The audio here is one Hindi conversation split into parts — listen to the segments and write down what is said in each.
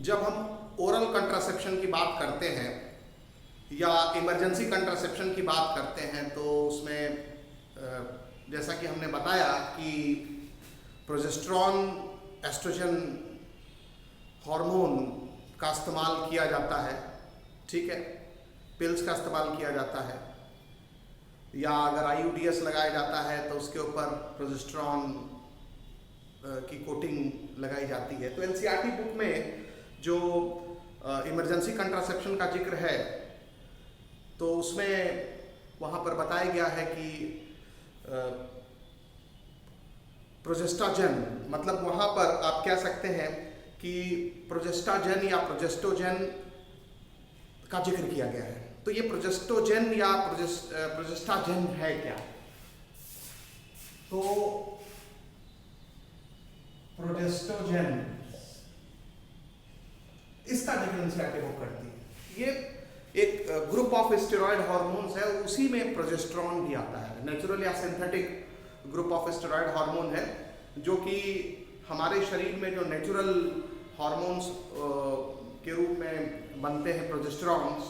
जब हम ओरल कंट्रासेप्शन की बात करते हैं या इमरजेंसी कंट्रासेप्शन की बात करते हैं तो उसमें जैसा कि हमने बताया कि प्रोजेस्टेरॉन एस्ट्रोजन हार्मोन का इस्तेमाल किया जाता है, ठीक है, पिल्स का इस्तेमाल किया जाता है या अगर आईयूडीएस लगाया जाता है तो उसके ऊपर प्रोजेस्टेरॉन की कोटिंग लगाई जाती है। तो एनसीईआरटी बुक में जो इमरजेंसी कंट्रासेप्शन का जिक्र है तो उसमें वहाँ पर बताया गया है कि प्रोजेस्टाजन, मतलब वहाँ पर आप कह सकते हैं कि प्रोजेस्टाजन या प्रोजेस्टोजन का जिक्र किया गया है। तो ये प्रोजेस्टोजन या प्रोजेस्टाजन है क्या? तो प्रोजेस्टोजन इसका जिक्र एनसीईआरटी बुक करती है। ये एक ग्रुप ऑफ स्टेरॉयड हार्मोन्स है, उसी में प्रोजेस्टेरॉन भी आता है। नेचुरल या synthetic group of steroid hormone है जो कि हमारे शरीर में जो नेचुरल हार्मोन्स के रूप में बनते हैं प्रोजेस्टेरॉन्स,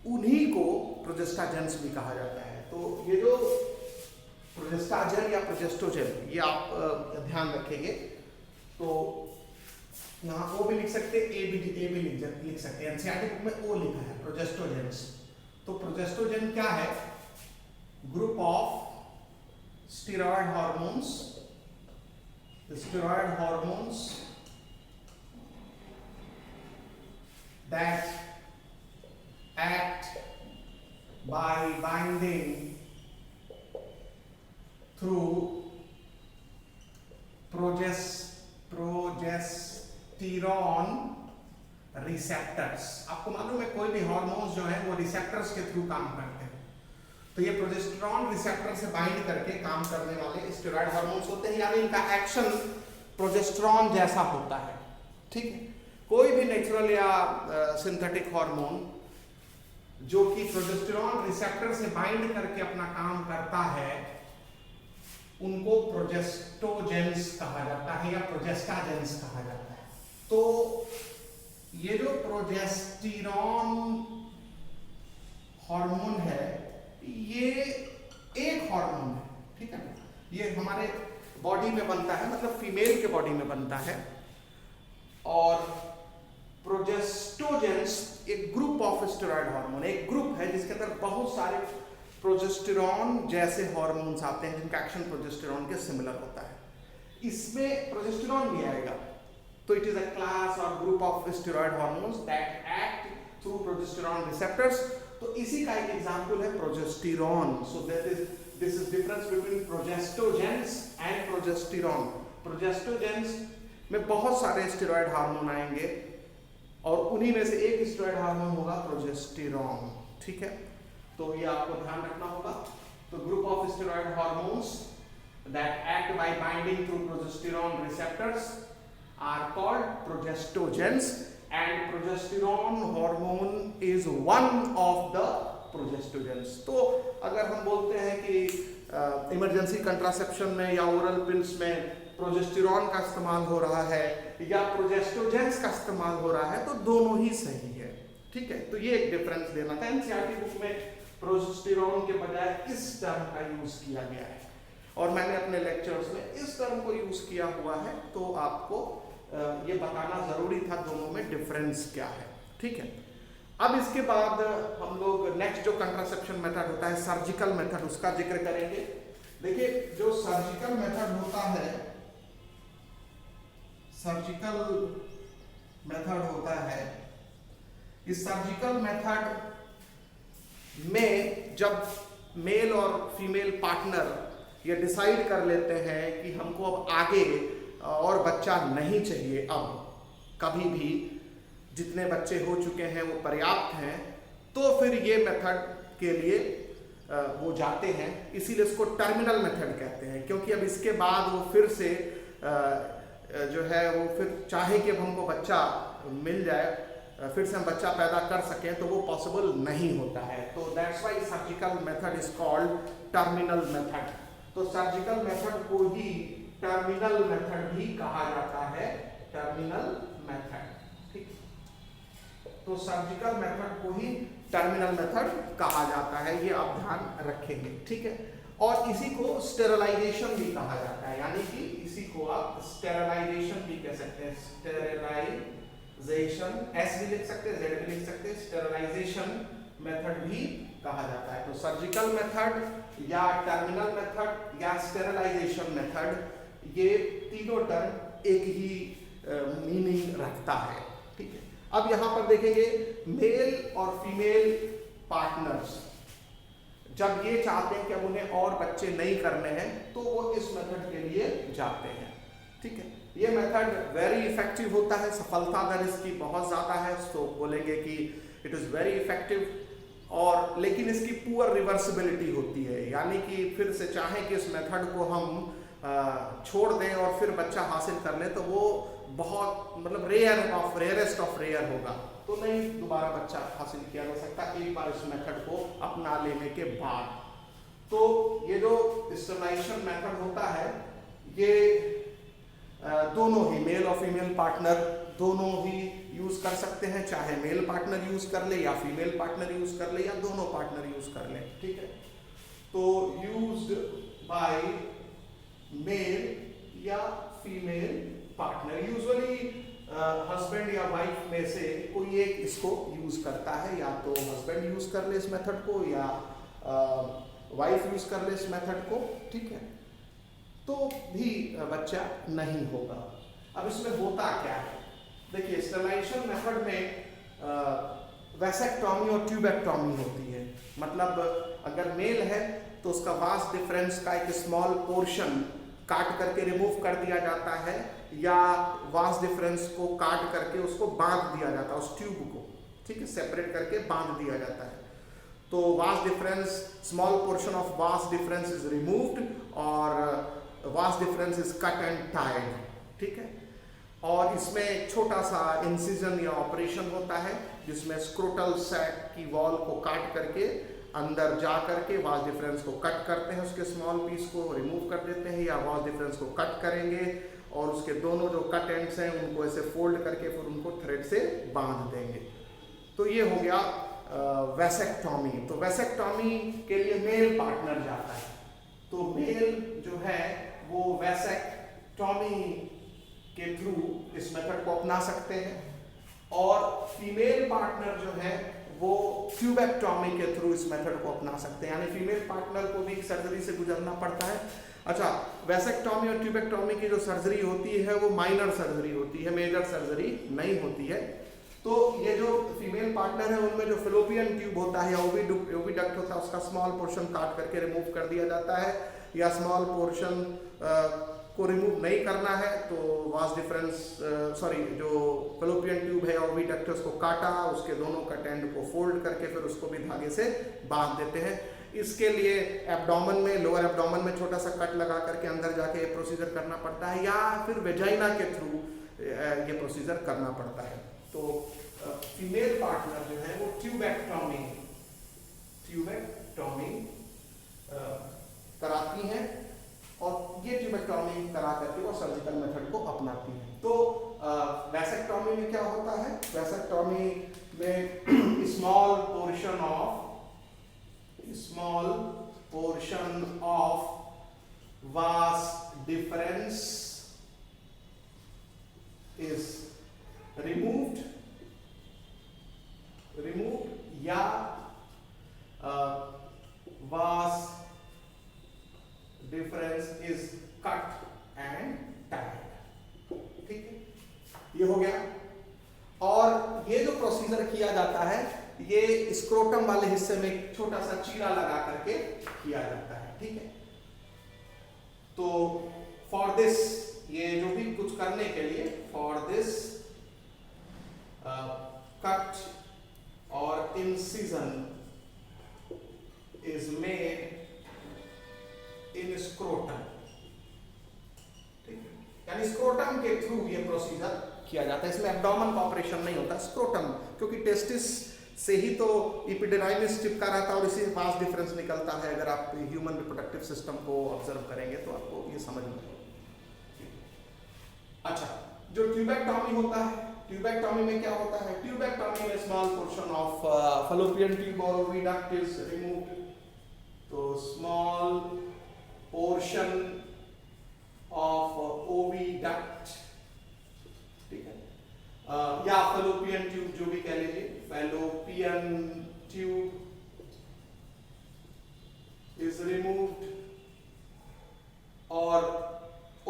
उन्हीं को प्रोजेस्टाजेंस भी कहा जाता है। तो ये जो प्रोजेस्टाजन या प्रोजेस्टोजन, ये आप ध्यान रखेंगे। तो यहाँ ओ भी लिख सकते हैं, ए भी लिख सकते हैं। एनसीईआरटी बुक में ओ लिखा है, प्रोजेस्टोजेंस। तो प्रोजेस्टोजन क्या है? Group of steroid hormones, steroid hormones that act by binding through progesterone receptors। आपको मालूम है कोई भी हार्मोन्स जो है वो रिसेप्टर्स के थ्रू काम करते हैं। तो ये प्रोजेस्टेरॉन रिसेप्टर से बाइंड करके काम करने वाले स्टेरॉयड हार्मोन्स होते हैं, यानी इनका एक्शन प्रोजेस्टेरॉन जैसा होता है, ठीक है। कोई भी नेचुरल या सिंथेटिक हार्मोन जो कि प्रोजेस्टेरॉन रिसेप्टर से बाइंड करके अपना काम करता है, उनको प्रोजेस्टोजेंस कहा जाता है या प्रोजेस्टाजेंस कहा जाता है। तो ये जो प्रोजेस्टेरॉन हार्मोन है ये एक हार्मोन है, ठीक है। ये हमारे बॉडी में बनता है, मतलब फीमेल के बॉडी में बनता है। और प्रोजेस्टोजेंस एक ग्रुप ऑफ स्टेरॉयड हार्मोन, एक ग्रुप है जिसके अंदर बहुत सारे प्रोजेस्टेरॉन जैसे हार्मोन्स आते हैं जिनका एक्शन प्रोजेस्टेरॉन के सिमिलर होता है। इसमें प्रोजेस्टेरॉन भी आएगा। तो इट इज अ क्लास और group of steroid hormones that act through progesterone receptors. तो इसी का एक एग्जांपल है progesterone. So this is difference between progestogens and progesterone. Progestogens में बहुत सारे स्टेरॉयड हार्मोन आएंगे और उन्हीं में से एक स्टेरॉयड हार्मोन होगा प्रोजेस्टेरॉन, ठीक है। तो ये आपको ध्यान रखना होगा। तो group of steroid hormones that act by binding through progesterone receptors are called progestogens and progesterone hormone is one of the progestogens। तो अगर हम बोलते हैं कि इमरजेंसी कंट्रासेप्शन में या ओरल पिल्स में प्रोजेस्टेरॉन का इस्तेमाल हो रहा है या प्रोजेस्टोजेंस का इस्तेमाल हो रहा है तो दोनों ही सही है, ठीक है। तो ये एक डिफरेंस देना था। एनसीईआरटी बुक में प्रोजेस्टेरॉन के बजाय इस टर्म का यूज किया गया है और मैंने अपने लेक्चर्स में इस टर्म को यूज किया हुआ है। तो आपको ये बताना जरूरी था दोनों में डिफरेंस क्या है, ठीक है। अब इसके बाद हम लोग नेक्स्ट जो कंट्रासेप्शन मेथड होता है सर्जिकल मेथड, उसका जिक्र करेंगे। देखिए जो सर्जिकल मेथड होता है, सर्जिकल मेथड होता है, इस सर्जिकल मेथड में जब मेल और फीमेल पार्टनर ये डिसाइड कर लेते हैं कि हमको अब आगे और बच्चा नहीं चाहिए, अब कभी भी जितने बच्चे हो चुके हैं वो पर्याप्त हैं, तो फिर ये मेथड के लिए वो जाते हैं। इसीलिए इसको टर्मिनल मेथड कहते हैं, क्योंकि अब इसके बाद वो फिर से जो है वो फिर चाहे कि अब हमको बच्चा मिल जाए, फिर से हम बच्चा पैदा कर सकें, तो वो पॉसिबल नहीं होता है। तो that's why surgical method is called terminal method. तो सर्जिकल मेथड को ही टर्मिनल मेथड भी कहा जाता है, टर्मिनल मेथड, ठीक। तो सर्जिकल मेथड को ही टर्मिनल मेथड कहा जाता है, ये आप ध्यान रखेंगे, ठीक है। और इसी को स्टेरलाइजेशन भी कहा जाता है, यानी कि इसी को आप स्टेरलाइजेशन भी कह सकते हैं, स्टेरलाइजेशन, एस भी लिख सकते हैं, जेड भी लिख सकते हैं, स्टेरलाइजेशन मेथड भी कहा जाता है। तो सर्जिकल मेथड या टर्मिनल मेथड या स्टेरलाइजेशन मेथड, ये तीनों टर्म एक ही मीनिंग रखता है, ठीक है। अब यहां पर देखेंगे मेल और फीमेल पार्टनर्स जब ये चाहते हैं कि अब उन्हें और बच्चे नहीं करने हैं तो वो इस मेथड के लिए जाते हैं, ठीक है। ये मेथड वेरी इफेक्टिव होता है, सफलता दर इसकी बहुत ज़्यादा है, तो बोलेंगे कि इट इज़ वेरी इफेक्टिव। और लेकिन इसकी पुअर रिवर्सिबिलिटी होती है, यानी कि फिर से चाहें कि इस मेथड को हम छोड़ दें और फिर बच्चा हासिल कर लें तो वो बहुत मतलब रेयरेस्ट ऑफ रेयर होगा, तो नहीं दोबारा बच्चा हासिल किया जा सकता एक बार इस मेथड को अपना लेने के बाद। तो ये जो स्टेरलाइजेशन मेथड होता है ये दोनों ही मेल और फीमेल पार्टनर दोनों ही यूज कर सकते हैं, चाहे मेल पार्टनर यूज कर ले या फीमेल पार्टनर यूज कर ले या दोनों पार्टनर यूज कर ले, ठीक है। तो यूज्ड बाय मेल या फीमेल पार्टनर, यूजुअली हस्बैंड या वाइफ में से कोई एक इसको यूज करता है, या तो हस्बैंड यूज कर ले इस मेथड को या वाइफ यूज कर ले इस मेथड को, ठीक है, तो भी बच्चा नहीं होगा। अब इसमें होता क्या है, देखिए स्टेरलाइजेशन मेथड में वैसेक्टॉमी और ट्यूबेक्टॉमी होती है, मतलब अगर मेल है तो उसका वास डिफरेंस का एक स्मॉल पोर्शन काट करके रिमूव कर दिया जाता है, या वास डिफरेंस को काट करके उसको बांध दिया जाता है, उस ट्यूब को, ठीक है, सेपरेट करके बांध दिया जाता है। तो vas deferens, small portion of vas deferens is removed और vas deferens is cut and tied, ठीक है। और इसमें एक छोटा सा इंसिजन या ऑपरेशन होता है जिसमें स्क्रोटल सैक की वॉल को काट करके अंदर जा करके वास डिफरेंस को कट करते हैं, उसके स्मॉल पीस को रिमूव कर देते हैं, या वास डिफरेंस को कट करेंगे और उसके दोनों जो कट एंड्स हैं उनको ऐसे फोल्ड करके फिर उनको थ्रेड से बांध देंगे। तो ये हो गया वैसेक्टॉमी। तो वैसेक्टॉमी के लिए मेल पार्टनर जाता है, तो मेल जो है वो वैसेक्टॉमी के थ्रू इस मेथड को अपना सकते हैं, और फीमेल पार्टनर जो है वो ट्यूबेक्टॉमी के थ्रू इस मेथड को अपना सकते हैं, यानी फीमेल पार्टनर को भी सर्जरी से गुजरना पड़ता है। अच्छा, वैसेक्टॉमी और ट्यूबेक्टॉमी की जो सर्जरी होती है वो माइनर सर्जरी होती है, मेजर सर्जरी नहीं होती है। तो ये जो फीमेल पार्टनर है उनमें जो फेलोपियन ट्यूब होता है या ओविडक्ट होता है उसका स्मॉल पोर्शन काट करके रिमूव कर दिया जाता है, या स्मॉल पोर्शन को रिमूव नहीं करना है तो वास डिफरेंस जो फेलोपियन ट्यूब है ओविडक्ट है उसको काटा, उसके दोनों कट एंड को फोल्ड करके फिर उसको भी धागे से बांध देते हैं। इसके लिए एब्डोमेन में, लोअर एब्डोमेन में छोटा सा कट लगा करके अंदर जाके ये प्रोसीजर करना पड़ता है, या फिर वेजाइना के थ्रू ये प्रोसीजर करना पड़ता है। तो फीमेल पार्टनर जो है वो ट्यूबेक्टॉमी कराती हैं, और ये ट्यूबेक्टॉमी करा करके वो सर्जिकल मेथड को अपनाती हैं। तो वैसेक्टॉमी में क्या होता है, वैसेक्टॉमी में small portion of vas deferens is removed या vas difference is cut and tied, ठीक है, ये हो गया। और ये जो प्रोसीजर किया जाता है ये स्क्रोटम वाले हिस्से में एक छोटा सा चीरा लगा करके किया जाता है, ठीक है। तो फॉर दिस, ये जो भी कुछ करने के लिए, for this cut or incision is made in scrotum, ठीक है, यानी स्क्रोटम के थ्रू ये प्रोसीजर किया जाता है। इसमें एब्डोमेन का ऑपरेशन नहीं होता, स्क्रोटम, क्योंकि टेस्टिस से ही तो एपिडिडाइमिस चिपका रहता है और इसी वास डिफरेंस निकलता है। अगर आप ह्यूमन रिप्रोडक्टिव सिस्टम को ऑब्जर्व करेंगे तो आपको ये समझ में आएगा। अच्छा, जो ट्यूबेक्टॉमी होता है ट्यूबेक्टॉमी में क्या होता है? ट्यूबेक्टॉमी में small portion of fallopian tube और ओविडक्ट इज रिमूव्ड। तो स्मॉल पोर्शन ऑफ ओविडक्ट, ठीक है, या फैलोपियन ट्यूब जो भी कह लीजिए, फैलोपियन ट्यूब इज रिमूव्ड और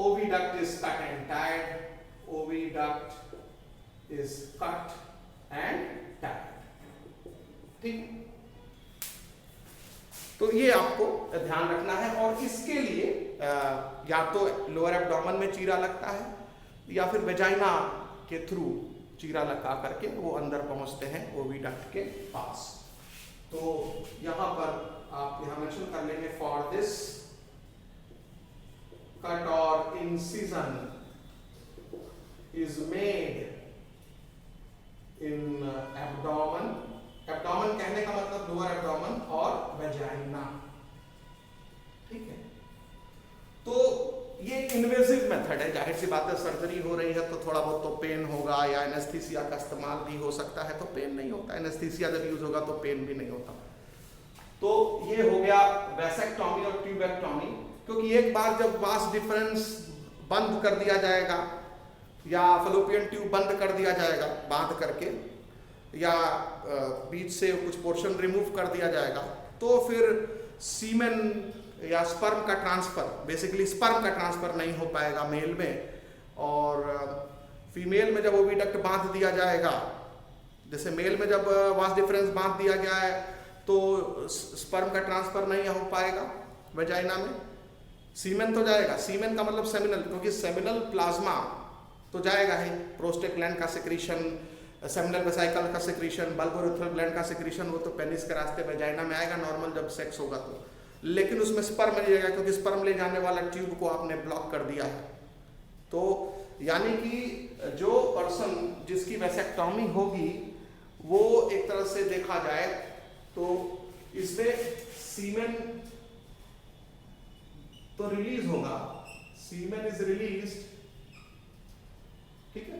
oviduct is cut and tied, oviduct is cut and tied, ठीक। तो ये आपको ध्यान रखना है और इसके लिए या तो लोअर एब्डोमेन में चीरा लगता है या फिर वेजाइना के थ्रू चीरा लगा करके वो अंदर पहुंचते हैं ओविडक्ट के पास। तो यहां पर आप यहां मेंशन कर लेंगे, for this cut or incision is made in abdomen, abdomen कहने का मतलब लोअर एब्डोमेन और वेजाइना, ठीक है। तो ये इन्वेजिव मेथड है, जाहिर सी बात है सर्जरी हो रही है तो थोड़ा बहुत तो पेन होगा, या एनेस्थीसिया का इस्तेमाल भी हो सकता है तो पेन नहीं होता, एनेस्थीसिया जब यूज होगा तो पेन भी नहीं होता। तो ये हो गया वैसेक्टॉमी और ट्यूबेक्टॉमी, क्योंकि एक बार जब वास डिफरेंस बंद कर दिया जाएगा या फैलोपियन ट्यूब बंद कर दिया जाएगा बांध करके, या बीच से कुछ पोर्शन रिमूव कर दिया जाएगा, तो फिर सीमेन या स्पर्म का ट्रांसफर, बेसिकली स्पर्म का ट्रांसफर नहीं हो पाएगा मेल में, और फीमेल में जब ओविडक्ट बांध दिया जाएगा, जैसे मेल में जब वास डिफरेंस बांध दिया गया है तो स्पर्म का ट्रांसफर नहीं हो पाएगा वेजाइना में। सीमेन तो जाएगा, सीमेन का मतलब सेमिनल, क्योंकि सेमिनल प्लाज्मा तो जाएगा ही, प्रोस्टेट ग्लैंड का सिक्रीशन, सेमिनल वेसिकल का सिक्रीशन, बल्बोरेथ्रल ग्लैंड का सिक्रीशन, वो तो पेनिस के रास्ते वेजाइना में आएगा नॉर्मल जब सेक्स होगा तो, लेकिन उसमें स्पर्म नहीं जाएगा क्योंकि स्पर्म ले जाने वाला ट्यूब को आपने ब्लॉक कर दिया है। तो यानी कि जो पर्सन जिसकी वैसेक्टॉमी होगी वो एक तरह से देखा जाए तो इसमें सीमेन तो रिलीज होगा, सीमेन इज रिलीज्ड, ठीक है,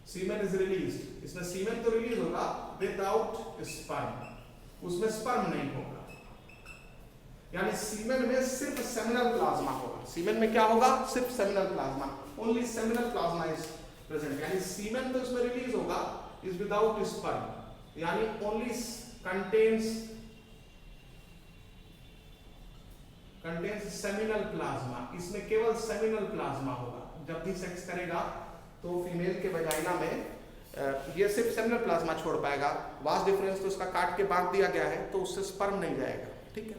सीमेन इज रिलीज्ड, इसमें सीमेन तो रिलीज होगा विदाउट स्पर्म, उसमें स्पर्म नहीं होगा, यानी सीमेन में सिर्फ सेमिनल प्लाज्मा होगा। सीमेन में क्या होगा? सिर्फ seminal plasma, only seminal plasma is present, यानी सीमेन तो इसमें रिलीज होगा इज विदाउट स्पर्म, यानी ओनली कंटेन्स सेमिनल प्लाज्मा, इसमें केवल सेमिनल प्लाज्मा होगा। जब भी सेक्स करेगा तो फीमेल के वजाइना में ये सिर्फ सेमिनल प्लाज्मा छोड़ पाएगा, वास डिफरेंस तो उसका काट के बांध दिया गया है तो उससे स्पर्म नहीं जाएगा, ठीक है।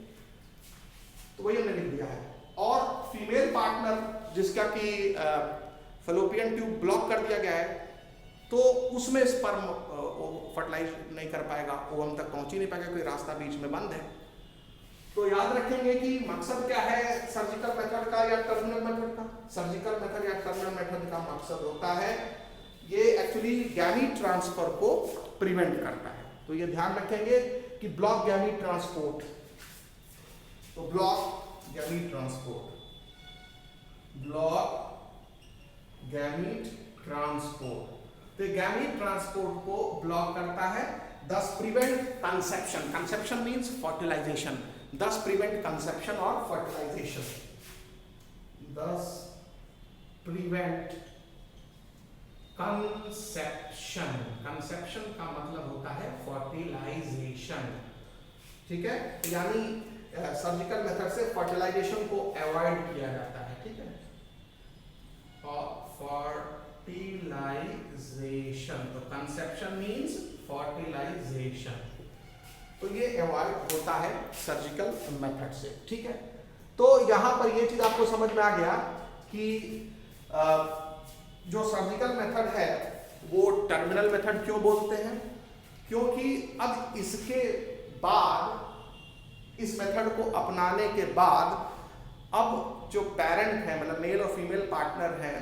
तो वही हमने लिख दिया है। और फीमेल पार्टनर जिसका कि फैलोपियन ट्यूब ब्लॉक कर दिया गया है तो उसमें स्पर्म फर्टिलाइज नहीं कर पाएगा, ओवम तक पहुंच ही नहीं पाएगा, कोई रास्ता बीच में बंद है। तो याद रखेंगे कि मकसद क्या है सर्जिकल मेथड का या टर्मिनल मेथड का? सर्जिकल मेथड या टर्मिनल मेथड का मकसद होता है ये एक्चुअली गैमीट ट्रांसफर को प्रिवेंट करता है। तो ये ध्यान रखेंगे कि ब्लॉक गैमीट ट्रांसपोर्ट, तो block gamete transport, block gamete transport, तो गैमीट ट्रांसपोर्ट को ब्लॉक करता है, thus prevent conception, conception means fertilization, thus prevent conception or fertilization, thus prevent conception, conception का मतलब होता है fertilization, ठीक है, यानी सर्जिकल मेथड से फर्टिलाइजेशन को अवॉइड किया जाता है, ठीक है, और फर्टिलाइजेशन, तो कंसेप्शन मींस फर्टिलाइजेशन, तो ये अवॉइड होता है सर्जिकल मेथड से, ठीक है। तो यहां पर ये चीज आपको समझ में आ गया कि जो सर्जिकल मेथड है वो टर्मिनल मेथड क्यों बोलते हैं, क्योंकि अब इसके बाद, इस मेथड को अपनाने के बाद अब जो पेरेंट है मतलब मेल और फीमेल पार्टनर है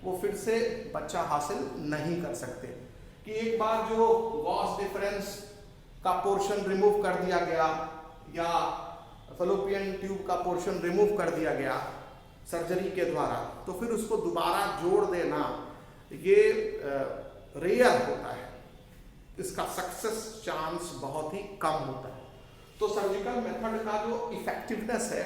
वो फिर से बच्चा हासिल नहीं कर सकते, कि एक बार जो वास डिफरेंस का पोर्शन रिमूव कर दिया गया या फैलोपियन ट्यूब का पोर्शन रिमूव कर दिया गया सर्जरी के द्वारा, तो फिर उसको दोबारा जोड़ देना ये रेयर होता है, इसका सक्सेस चांस बहुत ही कम होता है। तो सर्जिकल मेथड का जो इफेक्टिवनेस है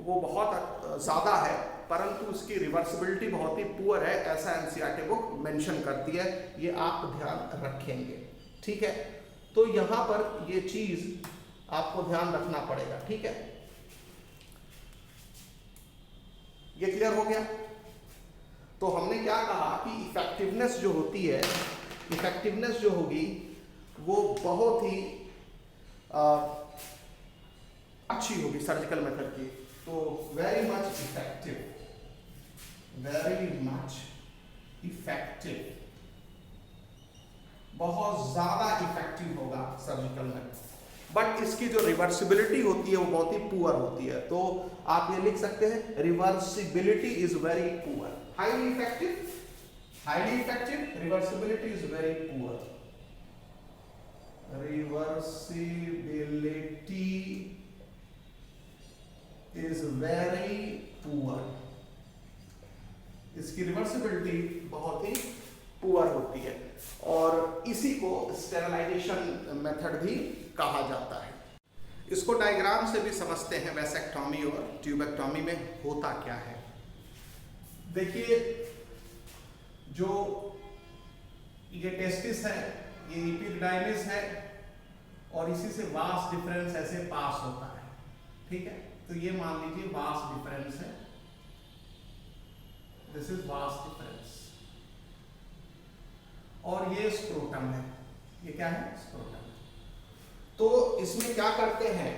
वो बहुत ज़्यादा है, परंतु उसकी रिवर्सिबिलिटी बहुत ही पुअर है, ऐसा एनसीईआरटी बुक मेंशन करती है। ये आप ध्यान रखेंगे, ठीक है। तो यहाँ पर ये चीज़ आपको ध्यान रखना पड़ेगा, ठीक है। ये क्लियर हो गया। तो हमने क्या कहा कि इफेक्टिवनेस जो होती है, इफेक्टिवनेस जो होगी वो बहुत ही अच्छी होगी सर्जिकल मेथड की। तो very much effective, very much effective, बहुत ज्यादा इफेक्टिव होगा सर्जिकल मेथड। बट इसकी जो रिवर्सिबिलिटी होती है वो बहुत ही पुअर होती है। तो आप ये लिख सकते हैं reversibility is very poor. Highly effective, highly effective, reversibility is very poor. Reversibility is very poor, इसकी रिवर्सिबिलिटी बहुत ही पुअर होती है और इसी को स्टेरिलाइजेशन मेथड भी कहा जाता है। इसको डायग्राम से भी समझते हैं वैसेक्टोमी और ट्यूबेक्टोमी में होता क्या है। देखिए, जो ये टेस्टिस है, ये एपिडिडाइमिस है और इसी से वास डिफरेंस ऐसे पास होता है, ठीक है। तो ये मान लीजिए वास डिफरेंस है, दिस इज वास डिफरेंस, और ये स्क्रोटम है, ये क्या है, स्क्रोटम। तो इसमें क्या करते हैं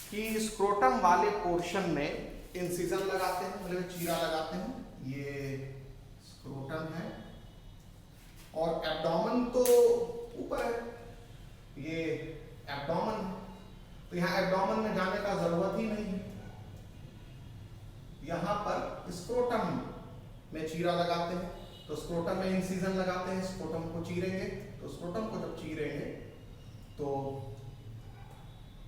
कि स्क्रोटम वाले पोर्शन में इंसिजन लगाते हैं, मतलब चीरा लगाते हैं। ये स्क्रोटम है और एब्डोमेन तो ऊपर है, ये एब्डोमेन है। तो यहाँ एब्डोमेन में जाने का जरूरत ही नहीं है, यहाँ पर स्क्रोटम में चीरा लगाते हैं। तो स्क्रोटम में इंसिजन लगाते हैं, स्क्रोटम को चीरेंगे। तो स्क्रोटम को जब चीरेंगे तो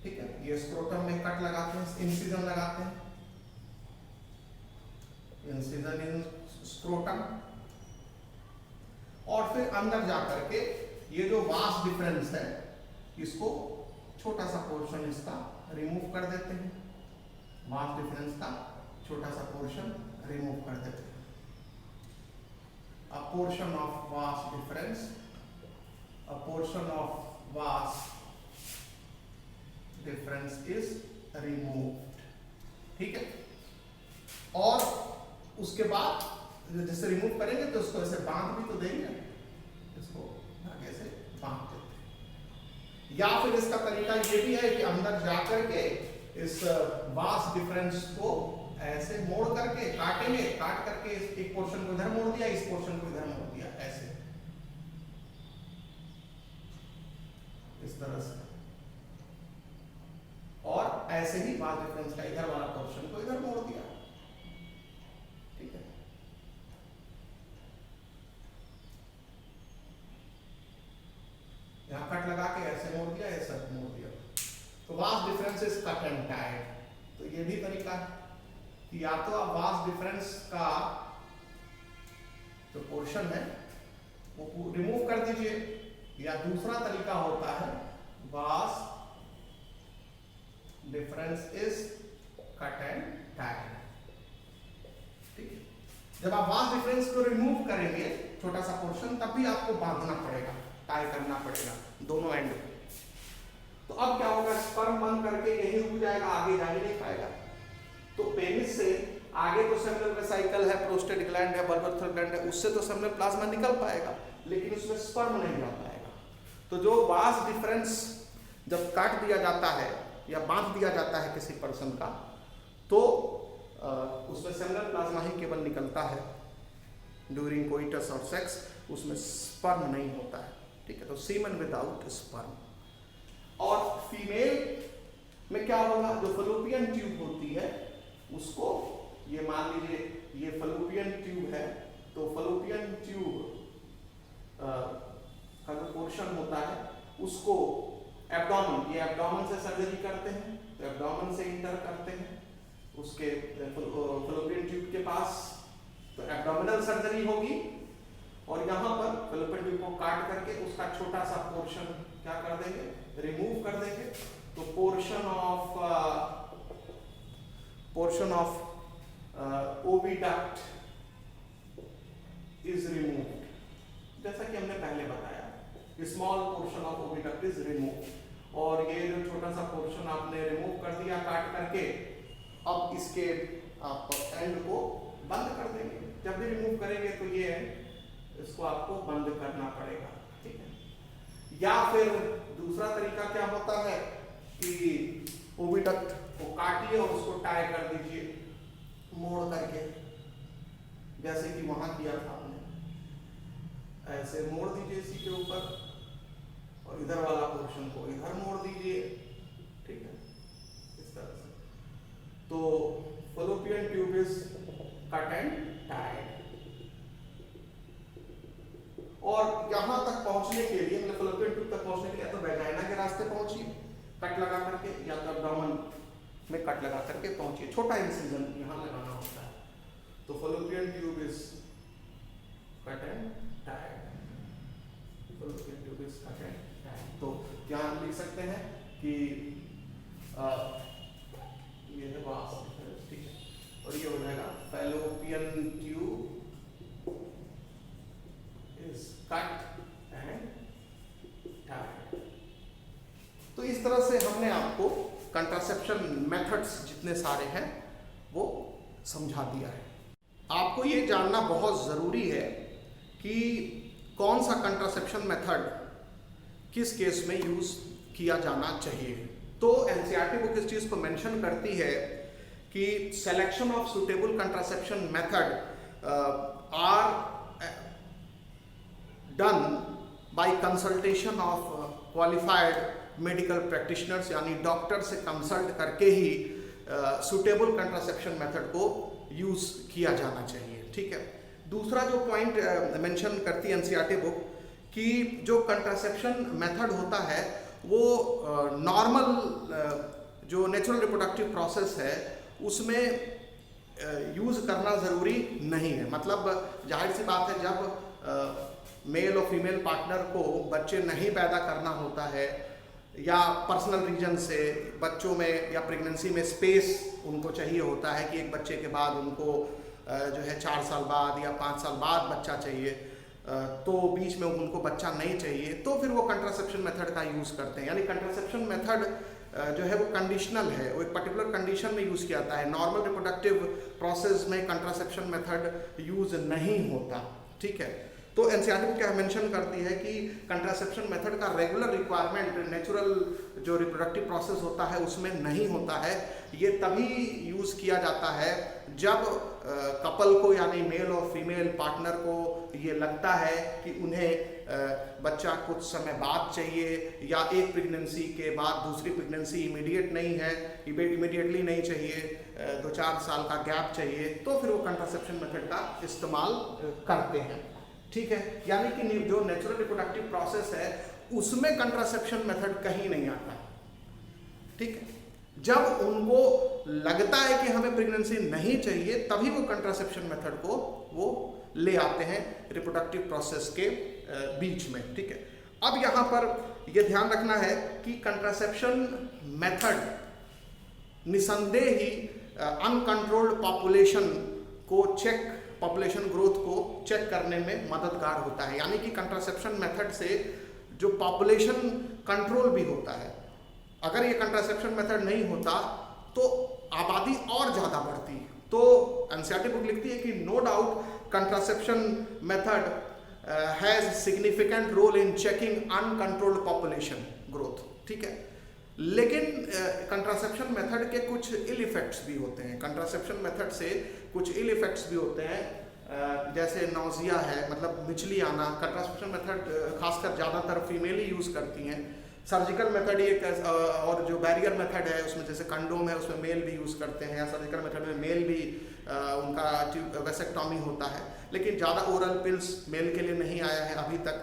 ठीक है, ये स्क्रोटम में कट लगाते हैं, इंसिजन लगाते हैं, इंसिजन इन स्क्रोटम। और फिर अंदर जाकर के ये जो वास डिफरेंस है इसको छोटा सा पोर्शन इसका रिमूव कर देते हैं, वास डिफरेंस का छोटा सा पोर्शन रिमूव कर देते हैं। A portion of vas difference, a portion of vas difference is removed, ठीक है। और उसके बाद जैसे रिमूव करेंगे तो इसको ऐसे बांध भी तो देंगे, इसको धागे से बांध देते हैं। या फिर इसका तरीका ये भी है कि अंदर जाकर के इस वास डिफरेंस को ऐसे मोड़ करके काटेंगे, काट करके एक पोर्शन को इधर मोड़ दिया, इस पोर्शन को इधर मोड़ दिया, ऐसे इस तरह से। और ऐसे ही वास डिफरेंस का इधर वाला पोर्शन को इधर मोड़ दिया, ठीक है। यहां कट लगा के ऐसे मोड़ दिया, ऐसा मोड़ दिया। तो vas deferens is cut and tied. तो ये भी तरीका है कि या तो आप वास डिफरेंस का जो पोर्शन है वो रिमूव कर दीजिए, या दूसरा तरीका होता है vas deferens is cut and tied, ठीक है। जब आप वास डिफरेंस को रिमूव करेंगे छोटा सा पोर्शन, तब भी आपको बांधना पड़ेगा, टाई करना पड़ेगा दोनों एंड पे। तो अब क्या होगा, स्पर्म बंद करके यही रुक जाएगा, आगे जा ही नहीं पाएगा। तो पेनिस से आगे तो सेमिनल वेसिकल है, प्रोस्टेट ग्लैंड है, बल्बर ग्लैंड है, उससे तो सेमिनल प्लाज्मा निकल पाएगा, लेकिन उसमें स्पर्म नहीं जा पाएगा। तो जो वास डिफरेंस जब काट दिया जाता है या बांध दिया जाता है किसी पर्सन का, तो उसमें सेमिनल प्लाज्मा ही केवल निकलता है ड्यूरिंग कोइटस और सेक्स, उसमें स्पर्म नहीं होता है, ठीक है। तो सीमन विदाउट स्पर्म। और फीमेल में क्या होगा, जो फलोपियन ट्यूब होती है उसको, ये मान लीजिए ये फलोपियन ट्यूब है, तो फलोपियन ट्यूब का जो पोर्शन होता है उसको एब्डोमेन, ये एब्डोमेन से सर्जरी करते हैं, तो एब्डोमेन से इंटर करते हैं उसके फलोपियन ट्यूब के पास, तो एब्डोमिनल सर्जरी होगी। और यहाँ पर फेलोपियन ट्यूब को काट करके उसका छोटा सा पोर्शन क्या कर देंगे, रिमूव कर देंगे। तो portion of oviduct is removed, जैसा कि हमने पहले बताया, small portion of oviduct is remove. और ये जो छोटा सा पोर्शन आपने रिमूव कर दिया काट करके, अब इसके आप एंड को बंद कर देंगे। जब भी रिमूव करेंगे तो ये इसको आपको बंद करना पड़ेगा, ठीक है। या फिर दूसरा तरीका क्या होता है कि ओविडक्ट को काटिए और उसको टाई कर दीजिए मोड़ करके, जैसे कि वहां किया था आपने, ऐसे मोड़ दीजिए इसी के ऊपर और इधर वाला पोर्शन को इधर मोड़ दीजिए, ठीक है, इस तरह से। तो fallopian tube is cut and tied. और यहां तक पहुंचने के लिए, मतलब फेलोपियन ट्यूब तक पहुंचने के लिए तो वेजाइना के रास्ते पहुंचिए कट लगा करके, या तो एब्डोमेन में कट लगा करके पहुंचिए, छोटा इंसिजन यहां लगाना होता है। तो fallopian tube is cut and tied, fallopian tube is cut and tied. तो यहां लिख सकते हैं कि ये है वास, ठीक है, और ये हो जाएगा fallopian tube is cut and tied. तो इस तरह से हमने आपको कंट्रासेप्शन मेथड्स जितने सारे हैं वो समझा दिया है। आपको ये जानना बहुत ज़रूरी है कि कौन सा कंट्रासेप्शन मेथड किस केस में यूज़ किया जाना चाहिए। तो एनसीईआरटी बुक इस चीज़ को मेंशन करती है कि selection of suitable contraception method are done by consultation of qualified medical practitioners, यानी डॉक्टर से कंसल्ट करके ही सुटेबल कंट्रासेप्शन मेथड को यूज़ किया जाना चाहिए, ठीक है। दूसरा जो पॉइंट मेंशन करती है एनसीईआरटी बुक कि जो कंट्रासेप्शन मेथड होता है वो नॉर्मल जो नेचुरल रिप्रोडक्टिव प्रोसेस है उसमें यूज़ करना ज़रूरी नहीं है। मतलब जाहिर सी बात है, जब मेल और फीमेल पार्टनर को बच्चे नहीं पैदा करना होता है या पर्सनल रीजन से बच्चों में या प्रेगनेंसी में स्पेस उनको चाहिए होता है कि एक बच्चे के बाद उनको जो है 4 साल बाद या 5 साल बाद बच्चा चाहिए, तो बीच में उनको बच्चा नहीं चाहिए, तो फिर वो कंट्रासेप्शन मेथड का यूज़ करते हैं। यानी कंट्रासेप्शन मेथड जो है वो कंडीशनल है, वो एक पर्टिकुलर कंडीशन में यूज़ किया जाता है। नॉर्मल रिप्रोडक्टिव प्रोसेस में कंट्रासेप्शन मेथड यूज़ नहीं होता, ठीक है। तो एनसीईआरटी क्या मेंशन करती है कि कंट्रासेप्शन मेथड का रेगुलर रिक्वायरमेंट नेचुरल जो रिप्रोडक्टिव प्रोसेस होता है उसमें नहीं होता है। ये तभी यूज़ किया जाता है जब कपल को, यानी मेल और फीमेल पार्टनर को ये लगता है कि उन्हें बच्चा कुछ समय बाद चाहिए, या एक प्रेगनेंसी के बाद दूसरी प्रेगनेंसी इमीडिएट नहीं है, इमीडिएटली नहीं चाहिए, 2-4 साल का गैप चाहिए, तो फिर वो कंट्रासेप्शन मेथड का इस्तेमाल करते हैं, ठीक है। यानी कि जो नेचुरल रिप्रोडक्टिव प्रोसेस है उसमें कंट्रासेप्शन मेथड कहीं नहीं आता, ठीक है। जब उनको लगता है कि हमें प्रेगनेंसी नहीं चाहिए तभी वो कंट्रासेप्शन मेथड को वो ले आते हैं रिप्रोडक्टिव प्रोसेस के बीच में, ठीक है। अब यहाँ पर ये ध्यान रखना है कि कंट्रासेप्शन मेथड निसंदेह ही अनकंट्रोल्ड पॉपुलेशन को पॉपुलेशन ग्रोथ को चेक करने में मददगार होता है। यानी कि कंट्रासेप्शन मेथड से जो पॉपुलेशन कंट्रोल भी होता है। अगर ये कंट्रासेप्शन मेथड नहीं होता तो आबादी और ज़्यादा बढ़ती। तो एनसीईआरटी बुक लिखती है कि no doubt contraception method has significant role in checking uncontrolled population growth, ठीक है। लेकिन कंट्रासेप्शन मेथड के कुछ इल इफेक्ट्स भी होते हैं। कंट्रासेप्शन मेथड से कुछ इल इफेक्ट्स भी होते हैं, जैसे नौजिया है, मतलब मिचली आना। कंट्रासेप्शन मेथड खासकर ज़्यादातर फीमेल ही यूज़ करती हैं। सर्जिकल मेथड ये और जो बैरियर मेथड है उसमें जैसे कंडोम है उसमें मेल भी यूज़ करते हैं, या सर्जिकल मेथड में मेल भी उनका वेसेक्टॉमी होता है। लेकिन ज़्यादा ओरल पिल्स मेल के लिए नहीं आया है अभी तक,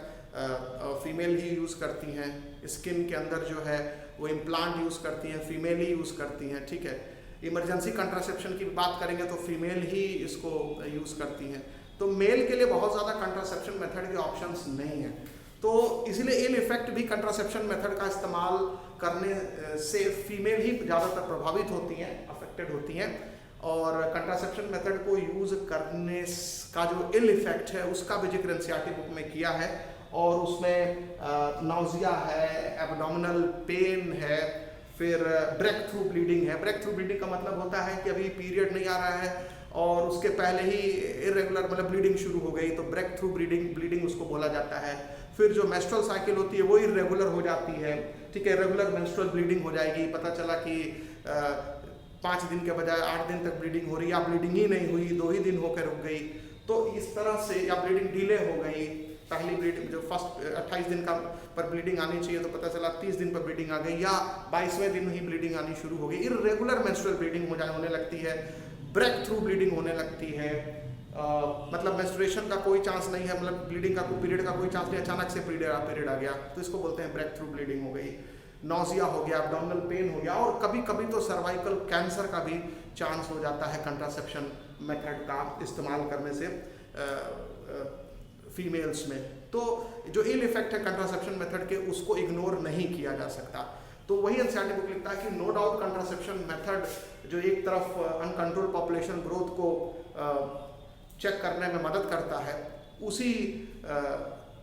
फीमेल ही यूज़ करती हैं। स्किन के अंदर जो है वो इम्प्लांट यूज़ करती हैं, फीमेल ही यूज़ करती हैं, ठीक है। इमरजेंसी कंट्रासेप्शन की बात करेंगे तो फीमेल ही इसको यूज़ करती हैं। तो मेल के लिए बहुत ज़्यादा कंट्रासेप्शन मेथड के ऑप्शंस नहीं है, तो इसलिए इल इफेक्ट भी कंट्रासेप्शन मेथड का इस्तेमाल करने से फीमेल ही ज़्यादातर प्रभावित होती हैं, अफेक्टेड होती हैं। और कंट्रासेप्शन मेथड को यूज़ करने का जो इल इफेक्ट है उसका भी जिक्र एनसीईआरटी बुक में किया है, और उसमें नाउजिया है, एब्डोमिनल पेन है, फिर ब्रेक थ्रू ब्लीडिंग है। ब्रेक थ्रू ब्लीडिंग का मतलब होता है कि अभी पीरियड नहीं आ रहा है और उसके पहले ही इरेगुलर मतलब ब्लीडिंग शुरू हो गई, तो ब्रेक थ्रू ब्लीडिंग उसको बोला जाता है। फिर जो मेंस्ट्रुअल साइकिल होती है वो इरेगुलर हो जाती है, ठीक है, रेगुलर मेंस्ट्रुअल ब्लीडिंग हो जाएगी, पता चला कि 5 दिन के बजाय 8 दिन तक ब्लीडिंग हो रही, या ब्लीडिंग ही नहीं हुई, 2 ही दिन होकर रुक गई, तो इस तरह से, या ब्लीडिंग डिले हो गई, पहली ब्लीडिंग जो फर्स्ट 28 दिन का पर ब्लीडिंग आनी चाहिए तो पता चला 30 दिन पर ब्लीडिंग आ गई, या 22वें दिन ही ब्लीडिंग आनी शुरू हो गई, इरेगुलर मेंस्ट्रुअल ब्लीडिंग होने लगती है, ब्रेक थ्रू ब्लीडिंग होने लगती है। मतलब मेंस्ट्रुएशन का कोई चांस नहीं है, मतलब ब्लीडिंग का कोई पीरियड का कोई चांस नहीं, अचानक से पीरियड आ गया, तो इसको बोलते हैं ब्रेक थ्रू ब्लीडिंग हो गई। नॉजिया हो गया, एब्डोमिनल पेन हो गया, और कभी कभी तो सर्वाइकल कैंसर का भी चांस हो जाता है कंट्रासेप्शन मेथड का इस्तेमाल करने से फीमेल्स में। तो जो इल इफेक्ट है कंट्रासेप्शन मेथड के उसको इग्नोर नहीं किया जा सकता। तो वही एनसीईआरटी बुक लिखता है कि नो डाउट कंट्रासेप्शन मेथड जो एक तरफ अनकंट्रोल पॉपुलेशन ग्रोथ को चेक करने में मदद करता है, उसी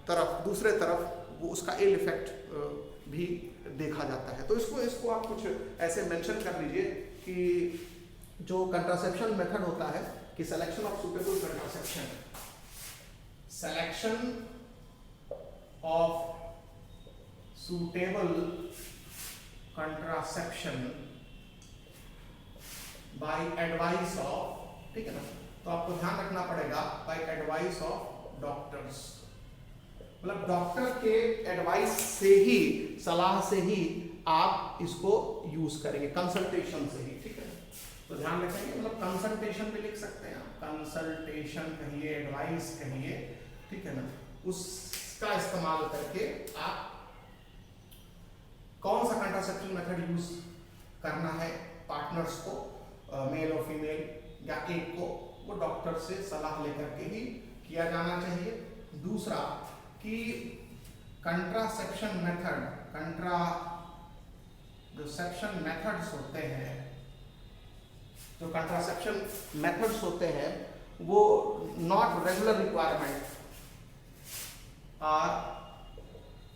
तरफ दूसरे तरफ वो उसका इल इफेक्ट भी देखा जाता है। तो इसको आप कुछ ऐसे मेंशन कर लीजिए कि जो कंट्रासेप्शन मेथड होता है कि selection of suitable contraception, selection of suitable contraception by advice of, ठीक है ना, तो आपको ध्यान रखना पड़ेगा बाय एडवाइस ऑफ डॉक्टर्स, मतलब डॉक्टर के एडवाइस से ही, सलाह से ही आप इसको यूज करेंगे, कंसल्टेशन से ही, ठीक है। तो ध्यान रखेंगे, मतलब कंसल्टेशन भी लिख सकते हैं आप, कंसल्टेशन कहिए, एडवाइस कहिए, ठीक है ना, उसका इस्तेमाल करके आप कौन सा कंट्रासेप्शन मेथड यूज करना है पार्टनर्स को, मेल और फीमेल या एक को, वो डॉक्टर से सलाह लेकर के ही किया जाना चाहिए। दूसरा कि कंट्रासेप्शन मेथड, जो सेप्शन मेथड्स होते हैं, जो कंट्रासेप्शन मेथड्स होते हैं वो not regular requirement, are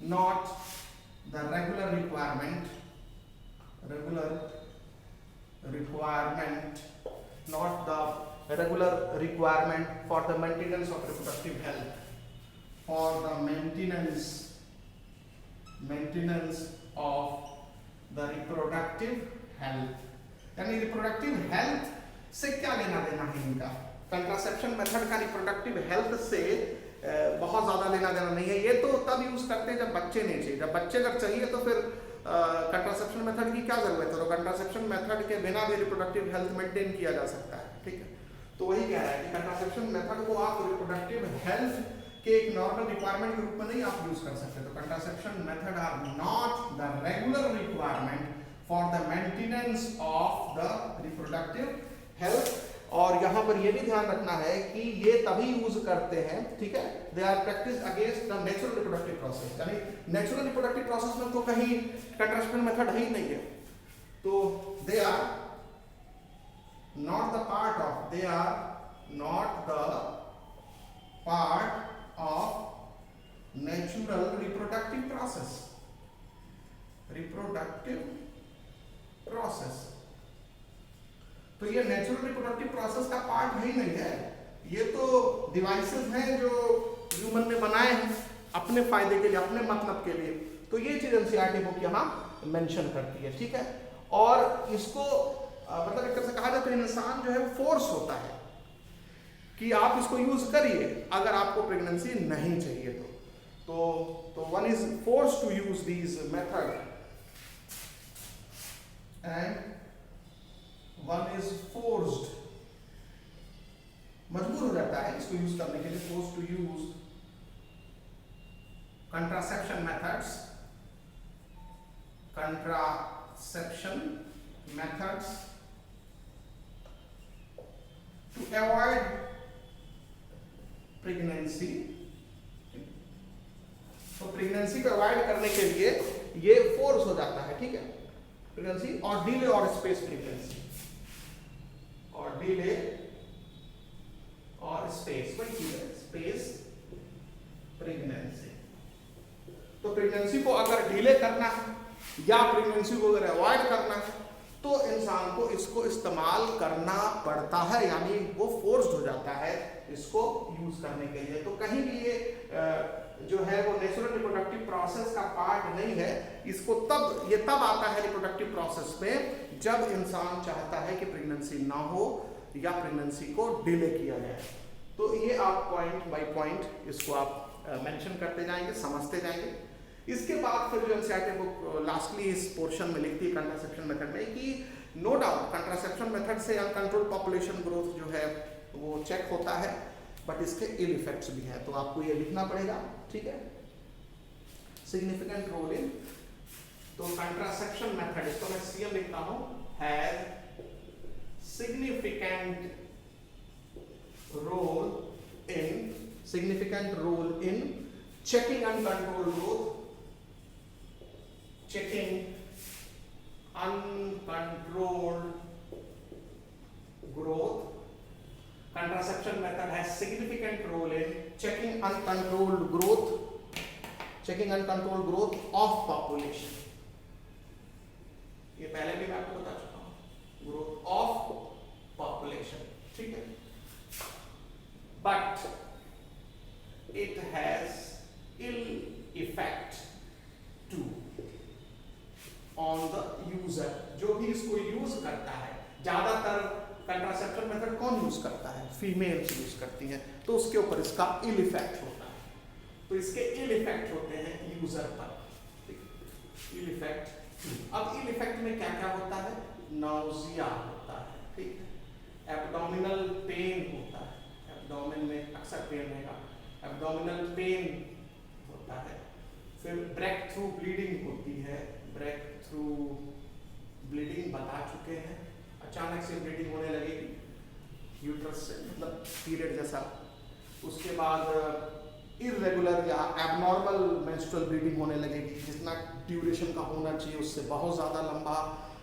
not the regular requirement, not the regular requirement for the maintenance of reproductive health, for the maintenance of the reproductive health, यानी रिप्रोडक्टिव हेल्थ से क्या लेना देना है इनका, कंट्रासेप्शन मेथड का रिप्रोडक्टिव हेल्थ से बहुत ज्यादा लेना देना नहीं है। ये तो तब यूज करते हैं जब बच्चे नहीं चाहिए, जब बच्चे अगर चाहिए तो फिर कंट्रासेप्शन मेथड की क्या जरूरत है, तो कंट्रासेप्शन मेथड के बिना भी रिप्रोडक्टिव हेल्थ मेंटेन किया जा सकता है, ठीक है। तो वही कह रहा है कि कंट्रासेप्शन मेथड को आप रिप्रोडक्टिव हेल्थ के एक नॉर्मल रिक्वायरमेंट के रूप में नहीं आप यूज कर सकते। तो contraception method are not the regular requirement for the maintenance of the reproductive health. और यहाँ पर ये भी ध्यान रखना है कि ये तभी यूज करते हैं, ठीक है, they are practice against the natural reproductive process, यानी नेचुरल रिप्रोडक्टिव प्रोसेस में तो कहीं कंट्रासेप्शन मेथड है ही नहीं है, तो they are not the part of, they are not the part of natural reproductive process. तो ये नेचुरल रिप्रोडक्टिव प्रोसेस का पार्ट ही नहीं है, ये तो डिवाइसेस हैं जो ह्यूमन ने बनाए हैं अपने फायदे के लिए, अपने मतलब के लिए। तो ये चीज एनसीईआरटी बुक यहाँ मेंशन करती है, ठीक है। और इसको मतलब एक तरह से कहा जाए तो इंसान जो है फोर्स होता है कि आप इसको यूज करिए अगर आपको प्रेगनेंसी नहीं चाहिए तो one is force to use these method and one is forced, मजबूर हो जाता है इसको यूज करने के लिए, force to use contraception methods to avoid pregnancy. तो प्रेगनेंसी को अवॉइड करने के लिए ये फोर्स हो जाता है, ठीक है, प्रेगनेंसी और डिले और स्पेस प्रेगनेंसी, और डिले और स्पेस, वही चीज है, स्पेस प्रेगनेंसी। तो प्रेगनेंसी को अगर डिले करना है या प्रेगनेंसी को अगर अवॉइड करना है तो इंसान को इसको इस्तेमाल करना पड़ता है, यानी वो फोर्स्ड हो जाता है इसको यूज करने के लिए। तो कहीं भी ये जो है वो नेचुरल रिप्रोडक्टिव प्रोसेस का पार्ट नहीं है। इसको तब आता है रिप्रोडक्टिव प्रोसेस में जब इंसान चाहता है कि प्रेगनेंसी ना हो या प्रेगनेंसी को डिले किया जाए। तो ये आप पॉइंट बाय पॉइंट इसको आप मेंशन करते जाएंगे, समझते जाएंगे। इसके बाद फिर जो एनसीईआरटी बुक लास्टली इस पोर्शन में लिखती है कंट्रासेप्शन मेथड में कि नो डाउट कंट्रासेप्शन मेथड से अनकंट्रोल्ड पॉपुलेशन ग्रोथ जो है वो चेक होता है, बट इसके इल इफेक्ट्स भी हैं, तो आपको ये लिखना पड़ेगा, ठीक है। सिग्निफिकेंट रोल इन, तो कंट्रासेप्शन मेथड, इसको मैं सीएम लिखता हूं, has significant role in checking uncontrolled growth, checking uncontrolled growth. Contraception method has significant role in checking uncontrolled growth of population. ये पहले भी मैं आपको बता चुका हूँ, growth of population, ठीक है। But it has ill effect too on the user, जो भी इसको यूज करता है। ज्यादातर कंट्रासेप्शन मेथड कौन यूज करता है? फीमेल्स यूज करती हैं, तो उसके ऊपर इसका इल इफेक्ट होता है। तो इसके इल इफेक्ट होते हैं यूजर पर, इल इफेक्ट। अब इल इफेक्ट में क्या क्या होता है? नाउजिया होता है, ठीक है, एब्डोमिनल पेन होता है, एब्डोमेन में अक्सर पेन रहेगा, एब्डोमिनल पेन होता है, फिर ब्रेक थ्रू ब्लीडिंग होती है, ब्रेक थ्रू ब्लीडिंग बता चुके हैं, अचानक से ब्लीडिंग होने लगेगी यूट्रस से, मतलब पीरियड जैसा। उसके बाद इररेगुलर या एबनॉर्मल मेंस्ट्रुअल ब्लीडिंग होने लगेगी, जितना ड्यूरेशन का होना चाहिए उससे बहुत ज़्यादा लंबा,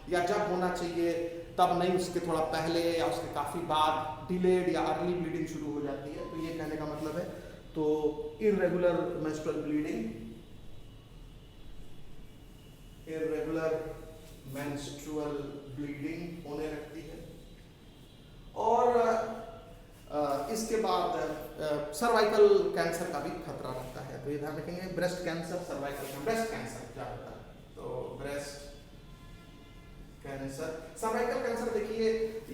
या जब होना चाहिए तब नहीं, उसके थोड़ा पहले या उसके काफ़ी बाद डिलेड या अर्ली ब्लीडिंग शुरू हो जाती है। तो ये कहने का मतलब है, तो irregular menstrual bleeding, irregular menstrual bleeding होने लगती है। और इसके बाद सर्वाइकल कैंसर का भी खतरा रहता है, तो ये ध्यान रखेंगे। Breast cancer, cervical breast cancer क्या होता है? तो ब्रेस्ट कैंसर, सर्वाइकल कैंसर देखिए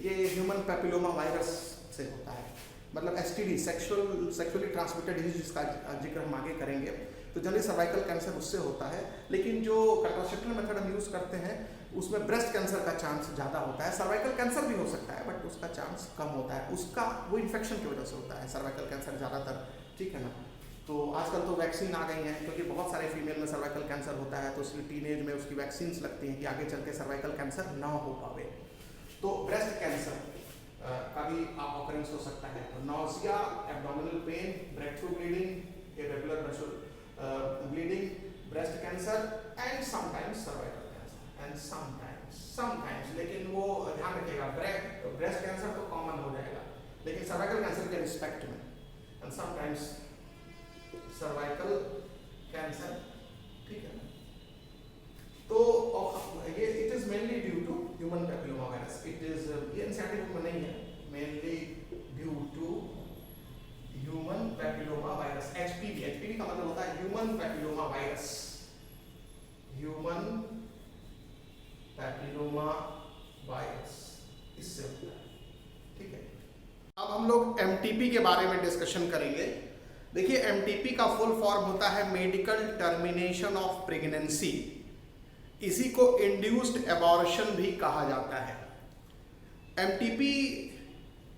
ये ह्यूमन पैपिलोमा वायरस से होता है, मतलब एसटीडी, सेक्सुअली ट्रांसमिटेड डिजीज, जिसका जिक्र हम आगे करेंगे। तो जनरली सर्वाइकल कैंसर उससे होता है, लेकिन जो कंट्रासेप्शन मेथड हम यूज करते हैं उसमें ब्रेस्ट कैंसर का चांस ज़्यादा होता है। सर्वाइकल कैंसर भी हो सकता है, बट उसका चांस कम होता है, उसका वो इन्फेक्शन की वजह से होता है सर्वाइकल कैंसर ज़्यादातर, ठीक है ना। तो आजकल तो वैक्सीन आ गई हैं, क्योंकि बहुत सारे फीमेल में सर्वाइकल कैंसर होता है, तो इसलिए टीनेज में उसकी वैक्सीन्स लगती हैं कि आगे चल के सर्वाइकल कैंसर ना हो पावे। तो ब्रेस्ट कैंसर का भी आप ऑकरेंस हो सकता है, nausea, abdominal pain, breakthrough bleeding, irregular menstrual bleeding, breast cancer and sometimes cervical cancer, and sometimes, लेकिन वो ध्यान रखिएगा, ब्रेस्ट कैंसर तो कॉमन हो जाएगा, लेकिन सर्वाइकल कैंसर के रिस्पेक्ट में, एंड समटाइम्स सर्वाइकल कैंसर, ठीक है। तो ये it is mainly due to human papilloma virus, it is, ये एनसीईआरटी बुक में नहीं है, mainly due to human papilloma virus, HPV. HPV का मतलब होता है human papilloma virus, human papilloma virus, इससे होता है, ठीक है। अब हम लोग एमटीपी के बारे में डिस्कशन करेंगे। देखिए एमटीपी का फुल फॉर्म होता है मेडिकल टर्मिनेशन ऑफ प्रेगनेंसी, इसी को इंड्यूस्ड एबॉर्शन भी कहा जाता है। एमटीपी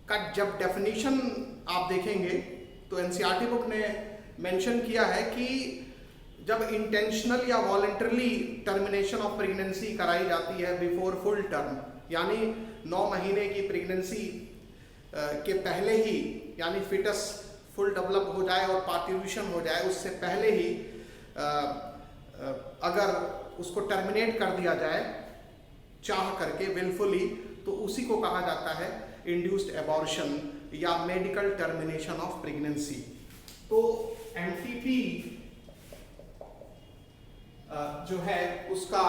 का जब डेफिनेशन आप देखेंगे तो एनसीईआरटी बुक ने मेंशन किया है कि जब इंटेंशनल या वॉलंटरली टर्मिनेशन ऑफ प्रेगनेंसी कराई जाती है बिफोर फुल टर्म, यानी 9 महीने की प्रेगनेंसी के पहले ही, यानी फिटस फुल डेवलप हो जाए और पार्ट्यूशन हो जाए उससे पहले ही अगर उसको टर्मिनेट कर दिया जाए चाह करके विलफुली, तो उसी को कहा जाता है इंड्यूस्ड एबॉर्शन या मेडिकल टर्मिनेशन ऑफ प्रेगनेंसी। तो एमटीपी जो है उसका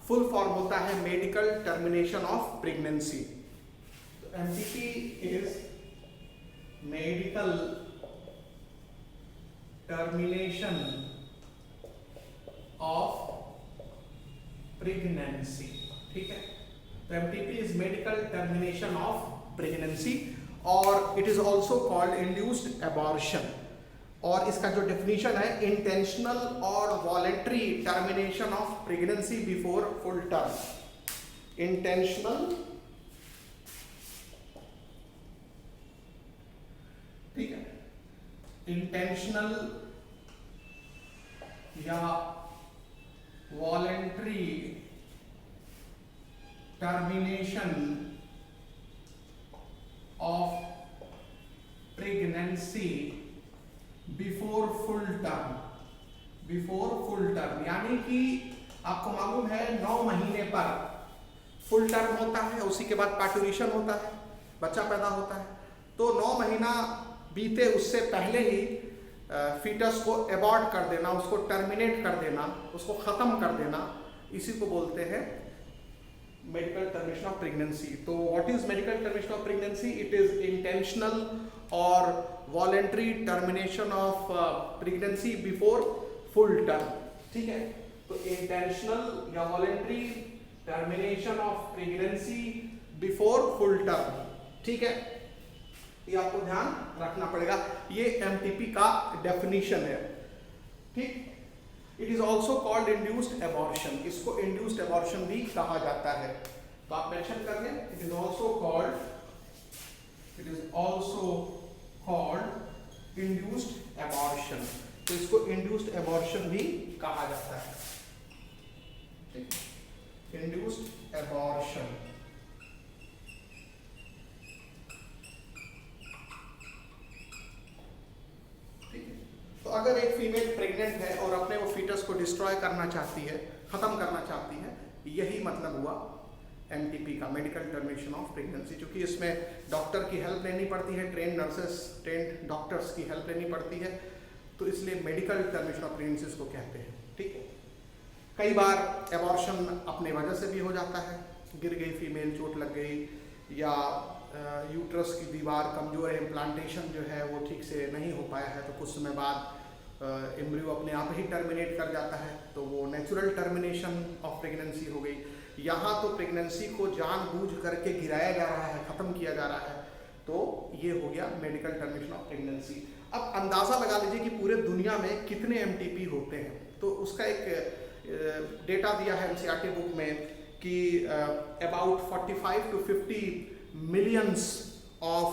फुल फॉर्म होता है medical termination of pregnancy. MTP is medical termination of pregnancy, ठीक है। तो MTP is medical termination of pregnancy और it is also called induced abortion. और इसका जो डेफिनेशन है, इंटेंशनल और voluntary termination of pregnancy before full term. Intentional, ठीक है, इंटेंशनल या voluntary termination of pregnancy before full term. Before full term यानी कि आपको मालूम है 9 महीने पर फुल टर्म होता है, उसी के बाद पार्ट्यूरेशन होता है, बच्चा पैदा होता है। तो 9 महीना बीते उससे पहले ही फीटस को एबॉर्ट कर देना, उसको टर्मिनेट कर देना, उसको ख़त्म कर देना, इसी को बोलते हैं मेडिकल टर्मिनेशन ऑफ प्रेगनेंसी। तो what is medical termination of pregnancy? It is intentional और voluntary termination of pregnancy before full term, ठीक है। तो इंटेंशनल या voluntary termination of pregnancy before full term, ठीक है, ये आपको ध्यान रखना पड़ेगा। ये एमटीपी का डेफिनेशन है, ठीक। It is also called induced abortion, इसको इंड्यूस्ड एबॉर्शन भी कहा जाता है। तो आप मेंशन कर लें, it is also called induced abortion. तो इसको इंड्यूस्ड एबॉर्शन भी कहा जाता है, ठीक। इंड्यूस्ड एबॉर्शन, तो अगर एक फीमेल प्रेग्नेंट है और अपने वो फीटस को डिस्ट्रॉय करना चाहती है, खत्म करना चाहती है, यही मतलब हुआ एमटीपी का, मेडिकल टर्मिनेशन ऑफ प्रेगनेंसी। क्योंकि इसमें डॉक्टर की हेल्प लेनी पड़ती है, ट्रेन नर्सेस, ट्रेन डॉक्टर्स की हेल्प लेनी पड़ती है, तो इसलिए मेडिकल टर्मिनेशन ऑफ प्रेगनेंसी को कहते हैं, ठीक है। कई बार एबॉर्शन अपने वजह से भी हो जाता है, गिर गई फीमेल, चोट लग गई, या यूट्रस की दीवार कमजोर है, इम्प्लांटेशन जो है वो ठीक से नहीं हो पाया है, तो कुछ समय बाद एम्ब्रियो अपने आप ही टर्मिनेट कर जाता है, तो वो नेचुरल टर्मिनेशन ऑफ प्रेगनेंसी हो गई। यहाँ तो प्रेगनेंसी को जानबूझ करके गिराया जा रहा है, ख़त्म किया जा रहा है, तो ये हो गया मेडिकल टर्मिनेशन ऑफ प्रेगनेंसी। अब अंदाज़ा लगा लीजिए कि पूरे दुनिया में कितने एमटीपी होते हैं। तो उसका एक डेटा दिया है एनसीईआरटी बुक में कि about 45 to 50 millions of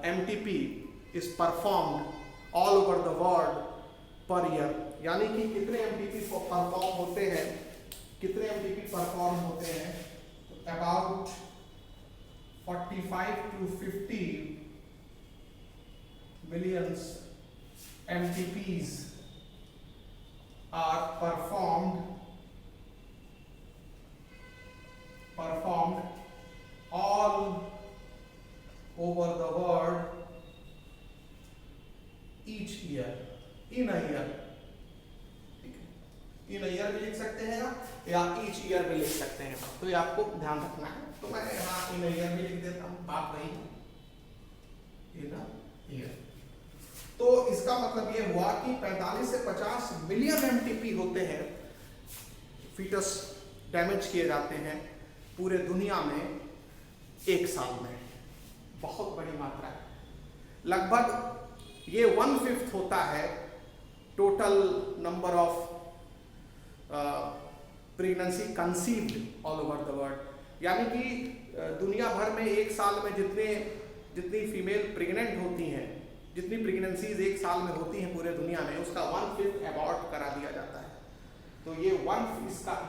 MTP is performed all over the world per year। यानी कि कितने MTP परफॉर्म होते हैं, कितने MTP परफॉर्म होते हैं? About 45 to 50 millions MTPs are performed all over the world each year, in a year, ठीक है, in a year भी लिख सकते हैं या each year भी लिख सकते हैं, तो ये आपको ध्यान रखना है। तो मैं यहाँ in a year भी लिख देता हूँ, बात वही in a year। तो इसका मतलब ये हुआ कि 45 से 50 मिलियन एमटीपी होते हैं, फीटस डैमेज किए जाते हैं पूरे दुनिया में एक साल में। बहुत बड़ी मात्रा है, लगभग ये 1/5 होता है total number of pregnancy conceived all over the world. यानी कि दुनिया भर में एक साल में जितनी फीमेल प्रेग्नेंट होती हैं, जितनी प्रेगनेंसीज एक साल में होती हैं पूरे दुनिया में, उसका 1/5 अबॉर्ट करा दिया जाता है। तो ये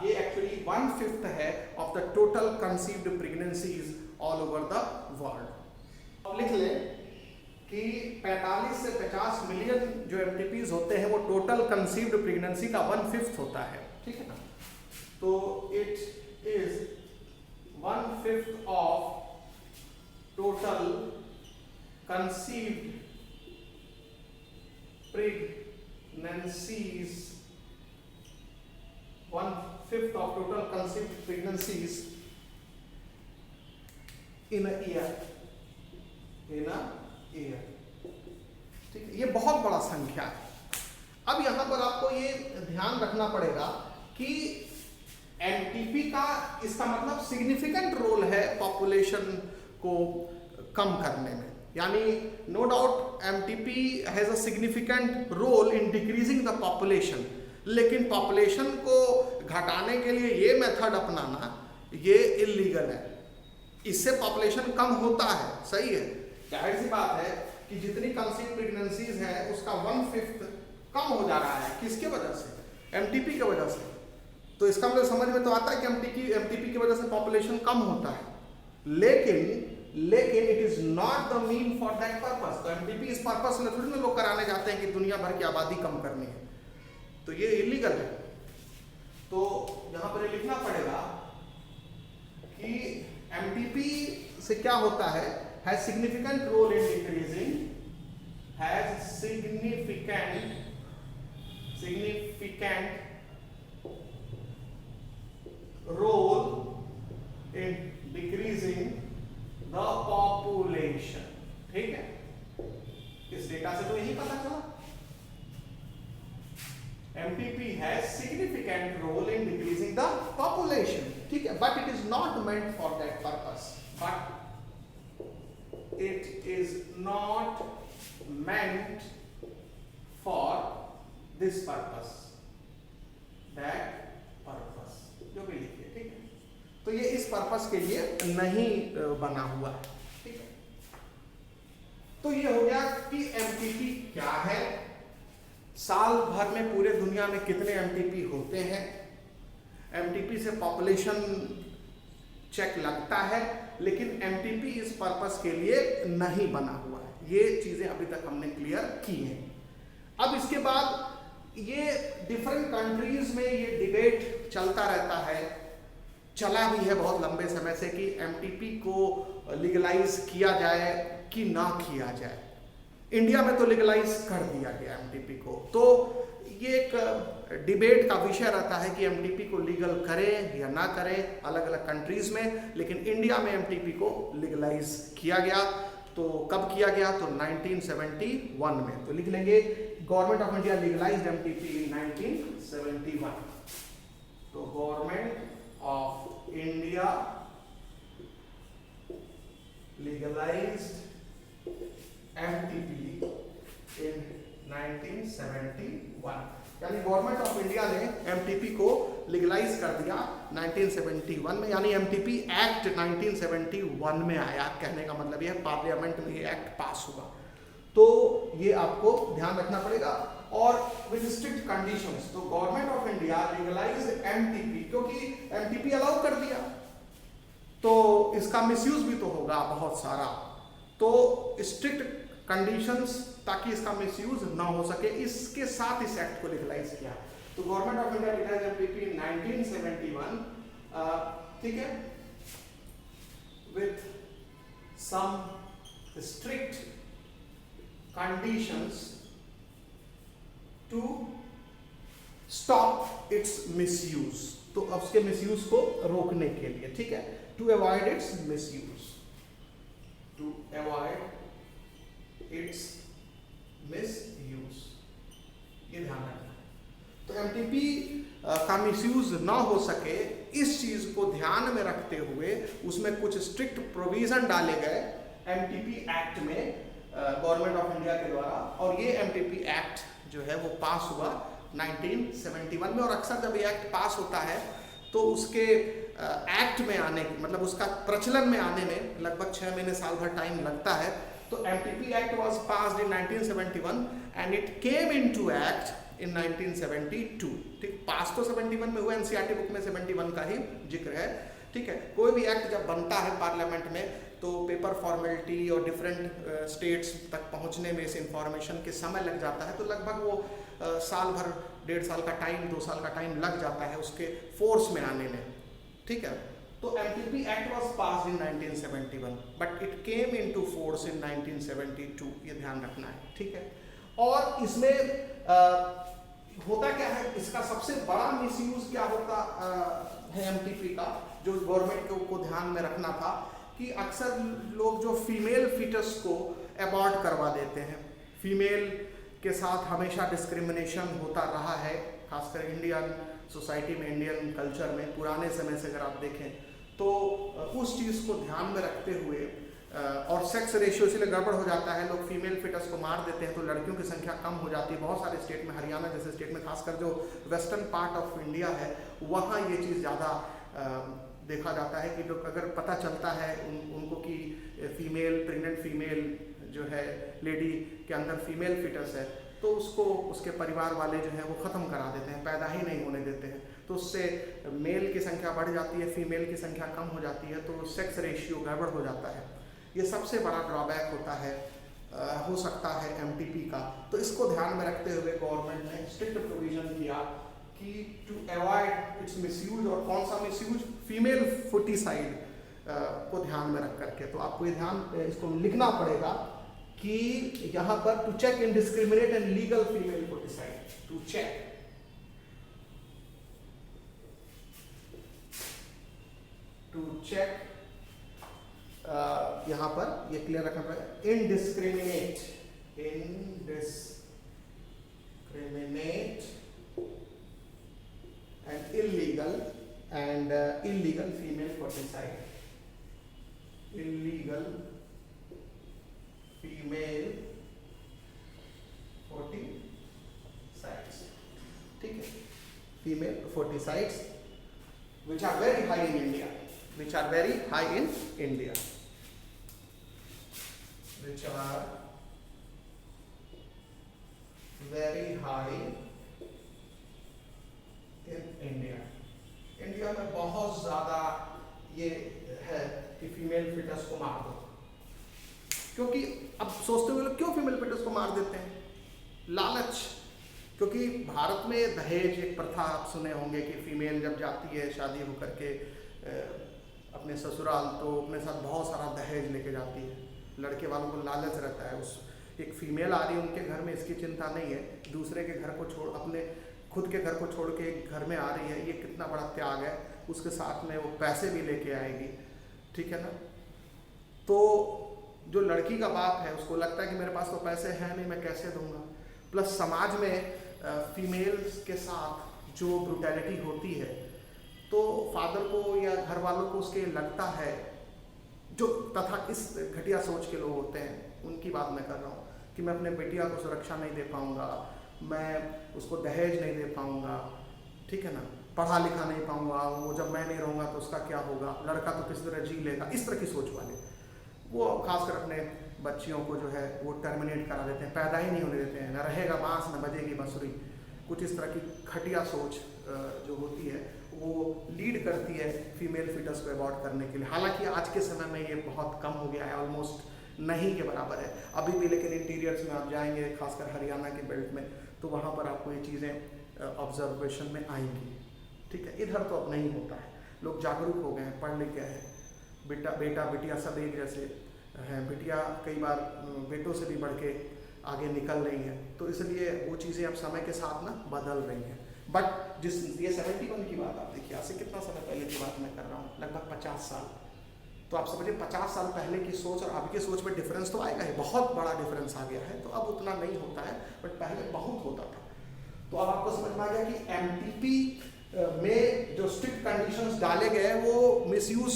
ये एक्चुअली 1/5 है of the total conceived pregnancies all over the world. अब लिख लें कि 45 से 50 मिलियन जो एमटीपीज होते हैं वो टोटल कंसीव्ड प्रेगनेंसी का 1/5 होता है, ठीक है ना। तो it is 1/5 of total conceived pregnancies, 1/5 of total conceived pregnancies in a year, ठीक है। ये बहुत बड़ा संख्या है। अब यहां पर आपको ये ध्यान रखना पड़ेगा कि एमटीपी का इसका मतलब सिग्निफिकेंट रोल है पॉपुलेशन को कम करने में, यानी no doubt MTP has a significant role in decreasing the population, लेकिन पॉपुलेशन को घटाने के लिए ये मेथड अपनाना ये इलीगल है। इससे पॉपुलेशन कम होता है, सही है, जाहिर सी बात है कि जितनी कंसीव प्रेगनेंसीज है उसका 1/5 कम हो जा रहा है। किसके वजह से? एमटीपी की वजह से। तो इसका मतलब समझ में तो आता है कि एमटीपी की वजह से पॉपुलेशन कम होता है, लेकिन it is not the mean for that purpose. तो एमटीपी इस पर्पस से थोड़ी ना लोग कराने जाते हैं कि दुनिया भर की आबादी कम करनी है, तो ये इलीगल है। तो यहां पर लिखना पड़ेगा कि एमटीपी से क्या होता है, has significant role in decreasing, has significant role in decreasing the population, ठीक है। इस डेटा से तो यही पता चला MTP has significant role in decreasing the population, ठीक है, but it is not meant for that purpose, but it is not meant for this purpose, that purpose, जो भी लिखिए, ठीक है। तो ये इस पर्पस के लिए नहीं बना हुआ है, ठीक है। तो ये हो गया कि एमटीपी क्या है, साल भर में पूरे दुनिया में कितने एमटीपी होते हैं, एमटीपी से पॉपुलेशन चेक लगता है, लेकिन एमटीपी इस पर्पस के लिए नहीं बना हुआ है। ये चीजें अभी तक हमने क्लियर की हैं। अब इसके बाद ये डिफरेंट कंट्रीज में ये डिबेट चलता रहता है, चला भी है बहुत लंबे समय से कि एमटीपी को लीगलाइज किया जाए कि ना किया जाए। इंडिया में तो लीगलाइज कर दिया गया एमटीपी को, तो ये एक डिबेट का विषय रहता है कि एमटीपी को लीगल करें या ना करें अलग अलग कंट्रीज में, लेकिन इंडिया में एमटीपी को लीगलाइज किया गया। तो कब किया गया? तो 1971 में। तो लिख लेंगे government of India legalized MTP in 1971। तो government of India legalized MTP in 1971, यानी गवर्नमेंट ऑफ इंडिया ने एमटीपी को लीगलाइज कर दिया 1971 में, यानी एमटीपी एक्ट 1971 में आया। कहने का मतलब यह पार्लियामेंट में ये एक्ट पास हुआ। तो ये आपको ध्यान रखना पड़ेगा, और विद स्ट्रिक्ट कंडीशंस। तो government of India legalise MTP, क्योंकि एमटीपी अलाउ कर दिया तो इसका मिसयूज भी तो होगा बहुत सारा, तो स्ट्रिक्ट कंडीशंस ताकि इसका मिसयूज ना हो सके, इसके साथ इस एक्ट को लीगलाइज किया। तो government of India legalise MTP in 1971, ठीक है, with some strict conditions to stop its misuse. तो अब उसके मिसयूज को रोकने के लिए, ठीक है, to avoid its misuse, to avoid its misuse, ये ध्यान रखना है। तो एमटीपी का मिसयूज ना हो सके, इस चीज को ध्यान में रखते हुए उसमें कुछ स्ट्रिक्ट प्रोविजन डाले गए एमटीपी एक्ट में गवर्नमेंट ऑफ इंडिया के द्वारा, और ये एमटीपी एक्ट जो है वो पास हुआ 1971 में। और अक्सर जब ये एक्ट पास होता है तो उसके एक्ट में आने, मतलब उसका प्रचलन में आने में लगभग 6 महीने साल भर टाइम लगता है। तो MTP Act was passed in 1971 and it came into act in 1972। ठीक, पास तो 71 में हुआ, NCERT बुक में 71 का ही जिक्र है। ठीक है, कोई भी एक्ट जब बनता है पार्लियामेंट में तो पेपर फॉर्मेलिटी और डिफरेंट स्टेट्स तक पहुंचने में इस इंफॉर्मेशन के समय लग जाता है, तो लगभग वो साल भर, 1.5 साल का टाइम, 2 साल का टाइम लग जाता है उसके फोर्स में आने में, ठीक है। तो MTP act was pass in 1971 but it came into force in 1972, ये ध्यान रखना है, ठीक है। और इसमें होता क्या है, इसका सबसे बड़ा मिसयूज क्या होता है MTP का, जो गवर्नमेंट को ध्यान में रखना था, कि अक्सर लोग जो फीमेल फीटस को अबॉर्ट करवा देते हैं। फीमेल के साथ हमेशा डिस्क्रिमिनेशन होता रहा है, खासकर इंडियन सोसाइटी में, इंडियन कल्चर में पुराने समय से अगर आप देखें तो उस चीज़ को ध्यान में रखते हुए और सेक्स रेशियो इसलिए गड़बड़ हो जाता है, लोग फीमेल फिटस को मार देते हैं तो लड़कियों की संख्या कम हो जाती है। बहुत सारे स्टेट में, हरियाणा जैसे स्टेट में, खासकर जो वेस्टर्न पार्ट ऑफ इंडिया है, वहाँ ये चीज़ ज़्यादा देखा जाता है कि लोग अगर पता चलता है उनको कि फीमेल, प्रेग्नेंट फीमेल जो है लेडी के अंदर फीमेल फिटस है, तो उसको उसके परिवार वाले जो हैं वो ख़त्म करा देते हैं, पैदा ही नहीं होने देते हैं। तो उससे मेल की संख्या बढ़ जाती है, फीमेल की संख्या कम हो जाती है, तो सेक्स रेशियो गड़बड़ हो जाता है। ये सबसे बड़ा ड्रॉबैक होता है, हो सकता है MTP का। तो इसको ध्यान में रखते हुए गवर्नमेंट ने स्ट्रिक्ट प्रोविजन किया कि टू अवॉइड इट्स मिसयूज। और कौन सा मिसयूज? फीमेल फुटिसाइड को ध्यान में रख करके। तो आपको ये ध्यान, इसको लिखना पड़ेगा कि यहाँ पर to check indiscriminate and legal female foeticide, to check, to check, यहाँ पर ये क्लियर रखना पड़ेगा, indiscriminate and illegal female foeticide, illegal female foeticides, ठीक है, female foeticides which are very high in India, which are very high in India, which are very high in India. India में बहुत ज़्यादा ये है कि फीमेल फिटस को मार दो, क्योंकि अब सोचते हुए लोग क्यों फीमेल फिटस को मार देते हैं? लालच। क्योंकि भारत में दहेज एक प्रथा आप सुने होंगे कि फीमेल जब जाती है शादी होकर के अपने ससुराल, तो अपने साथ बहुत सारा दहेज लेके जाती है। लड़के वालों को लालच रहता है, उस एक फीमेल आ रही है उनके घर में, इसकी चिंता नहीं है, दूसरे के घर को छोड़, अपने खुद के घर को छोड़ के एक घर में आ रही है, ये कितना बड़ा त्याग है। उसके साथ में वो पैसे भी लेके आएगी, ठीक है ना। तो जो लड़की का बाप है उसको लगता है कि मेरे पास तो पैसे हैं नहीं, मैं कैसे दूंगा। प्लस समाज में फीमेल्स के साथ जो ब्रुटैलिटी होती है, तो फादर को या घर वालों को उसके लगता है, जो तथा इस घटिया सोच के लोग होते हैं, उनकी बात मैं कर रहा हूँ, कि मैं अपने बेटिया को सुरक्षा नहीं दे पाऊँगा, मैं उसको दहेज नहीं दे पाऊँगा, ठीक है ना, पढ़ा लिखा नहीं पाऊँगा, वो जब मैं नहीं रहूँगा तो उसका क्या होगा, लड़का तो किसी तरह जी लेगा। इस तरह की सोच वाले वो खासकर अपने बच्चियों को जो है वो टर्मिनेट करा देते हैं, पैदा ही नहीं होने देते हैं, न रहेगा बांस न बजेगी बांसुरी। कुछ इस तरह की घटिया सोच जो होती है वो लीड करती है फीमेल फिटस को अबॉर्ट करने के लिए। हालांकि आज के समय में ये बहुत कम हो गया है, ऑलमोस्ट नहीं के बराबर है अभी भी, लेकिन इंटीरियर्स में आप जाएंगे, खासकर हरियाणा के बेल्ट में, तो वहाँ पर आपको ये चीज़ें ऑब्जर्वेशन में आएंगी, ठीक है। इधर तो अब नहीं होता है, लोग जागरूक हो गए हैं, पढ़ लिख गए हैं, बेटा बेटियाँ सब एक जैसे हैं, बेटियाँ कई बार बेटों से भी बढ़ के आगे निकल रही हैं, तो इसलिए वो चीज़ें अब समय के साथ ना बदल रही हैं। बट जिस ये 71 की बात आप देखिए, आज से कितना समय पहले की बात मैं कर रहा हूँ, लगभग 50 साल। तो आप समझिए 50 साल पहले की सोच और अभी की सोच में डिफरेंस तो आएगा ही, बहुत बड़ा डिफरेंस आ गया है। तो अब उतना नहीं होता है, बट पहले बहुत होता था। तो अब आपको समझ में आ गया कि MTP में जो स्ट्रिक्ट कंडीशंस डाले गए वो मिसयूज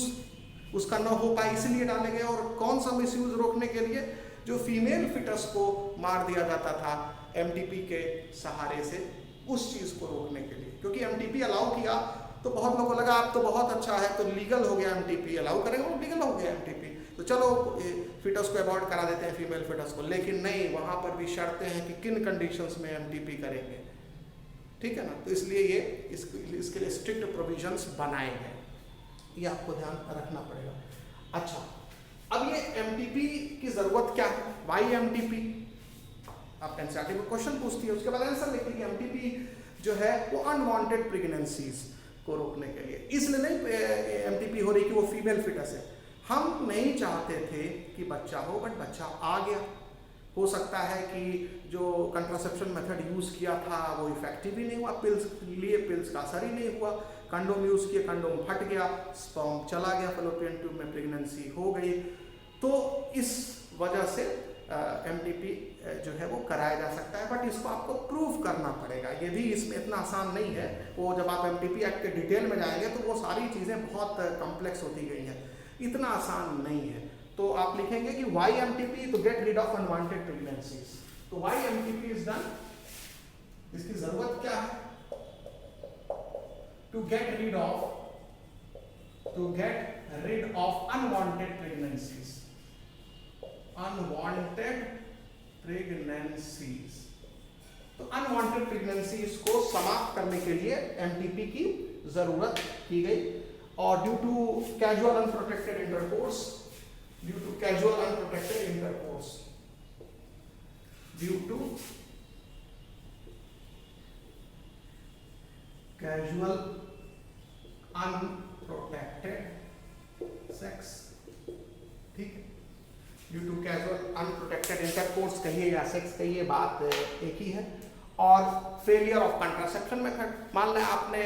उसका न हो पाए इसलिए डाले गए, और कौन सा मिसयूज रोकने के लिए, जो फीमेल फिटस को मार दिया जाता था MTP के सहारे से, उस चीज़ को रोकने के लिए। क्योंकि MTP अलाउ किया तो बहुत लोगों को लगा अब तो बहुत अच्छा है, तो लीगल हो गया MTP, अलाउ करेंगे वो लीगल हो गया MTP, तो चलो फिटस को अबॉर्ट करा देते हैं फीमेल फिटस को। लेकिन नहीं, वहाँ पर भी शर्तें हैं कि किन कंडीशंस में MTP करेंगे, ठीक है ना। तो इसलिए ये इसके लिए स्ट्रिक्ट प्रोविजंस बनाए गए, ये आपको ध्यान रखना पड़ेगा। अच्छा, अब ये एमटीपी की जरूरत क्या है, वाई एमटीपी, आप एनसीईआरटी में क्वेश्चन पूछती है, उसके बाद आंसर लिखती है एमटीपी जो है वो अनवांटेड प्रेगनेंसीज को रोकने के लिए। इसलिए नहीं एमटीपी हो रही कि वो फीमेल फिटस है, हम नहीं चाहते थे कि बच्चा हो बट बच्चा आ गया। हो सकता है कि जो कंट्रासेप्शन मेथड यूज किया था वो इफेक्टिव ही नहीं हुआ, पिल्स लिए पिल्स का असर ही नहीं हुआ, कंडोम यूज किया कंडोम फट गया, स्पर्म चला गया फैलोपियन ट्यूब में, प्रेगनेंसी हो गई। तो इस वजह से एमटीपी जो है वो कराया जा सकता है, बट इसको आपको प्रूव करना पड़ेगा, ये भी इसमें इतना आसान नहीं है। वो जब आप एमटीपी एक्ट के डिटेल में जाएंगे तो वो सारी चीज़ें बहुत कॉम्प्लेक्स होती गई हैं, इतना आसान नहीं है। तो आप लिखेंगे कि वाई एमटीपी, तो get rid of unwanted pregnancies. तो वाई एमटीपी इज डन, इसकी जरूरत क्या है, to get rid of unwanted pregnancies, unwanted pregnancies. तो अनवांटेड प्रेगनेंसीज को समाप्त करने के लिए एमटीपी की जरूरत की गई। और due to casual unprotected intercourse, due to casual unprotected intercourse, due to casual unprotected sex, ठीक है, due to casual unprotected intercourse कहिए या सेक्स कहिए, बात एक ही है। और फेलियर ऑफ कंट्रासेप्शन मेथड, मान लें आपने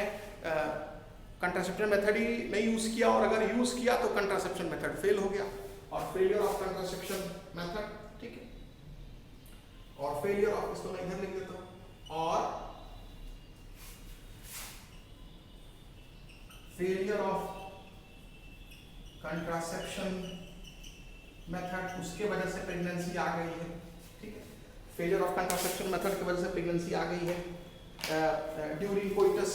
कंट्रासेप्शन मेथड ही नहीं यूज किया, और अगर यूज किया तो कंट्रासेप्शन मेथड फेल हो गया, और फेलियर ऑफ कंट्रासेप्शन मेथड, ठीक है, और फेलियर ऑफ, इसको मैं इधर लिख देता हूं, और फेलियर ऑफ कंट्रासेप्शन मेथड, उसके वजह से प्रेगनेंसी आ गई है, ठीक है, फेलियर ऑफ कंट्रासेप्शन मेथड की वजह से प्रेगनेंसी आ गई है। ड्यूरिंग कोइटस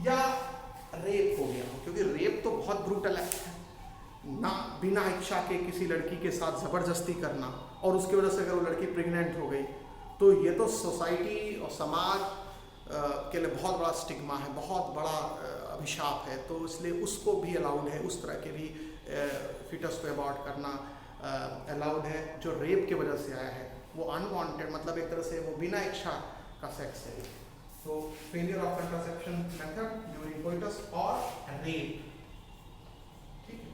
या रेप हो गया हो, क्योंकि रेप तो बहुत ब्रूटल है ना, बिना इच्छा के किसी लड़की के साथ जबरदस्ती करना, और उसकी वजह से अगर वो लड़की प्रेग्नेंट हो गई तो ये तो सोसाइटी और समाज के लिए बहुत बड़ा स्टिग्मा है, बहुत बड़ा अभिशाप है। तो इसलिए उसको भी अलाउड है, उस तरह के भी फिटस को अबॉर्ट करना अलाउड है। जो रेप की वजह से आया है वो अनवांटेड, मतलब एक तरह से वो बिना इच्छा का सेक्स है। तो failure of contraception method during coitus और रेप, ठीक है।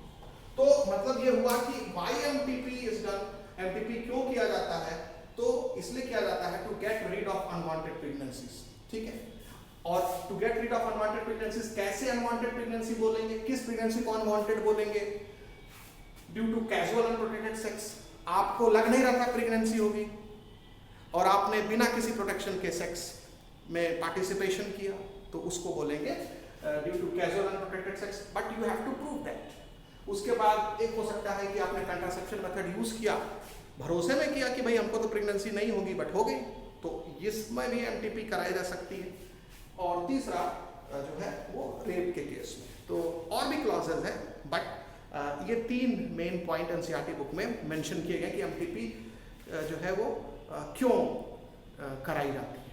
तो मतलब ये हुआ कि why MTP is done, MTP क्यों किया जाता है, तो इसलिए किया जाता है to get rid of unwanted pregnancies, ठीक है। और to get rid of unwanted pregnancies, कैसे अनवांटेड प्रेगनेंसी बोलेंगे, किस प्रेगनेंसी को अनवांटेड बोलेंगे, due to casual unprotected sex, आपको लग नहीं रहा था प्रेगनेंसी होगी और आपने बिना किसी प्रोटेक्शन के सेक्स में पार्टिसिपेशन किया, तो उसको बोलेंगे due to casual unprotected sex, but you have to prove that. उसके बाद एक हो सकता है कि आपने कंट्रासेप्शन मेथड यूज किया, भरोसे में किया कि भाई हमको तो प्रेगनेंसी नहीं होगी बट हो गई, तो इसमें भी एमटीपी कराई जा सकती है। और तीसरा जो है वो रेप के केस में। तो और भी क्लॉजेज हैं, बट ये 3 मेन पॉइंट एनसीईआरटी बुक में मेंशन किए गए कि एमटीपी जो है वो क्यों कराई जाती है।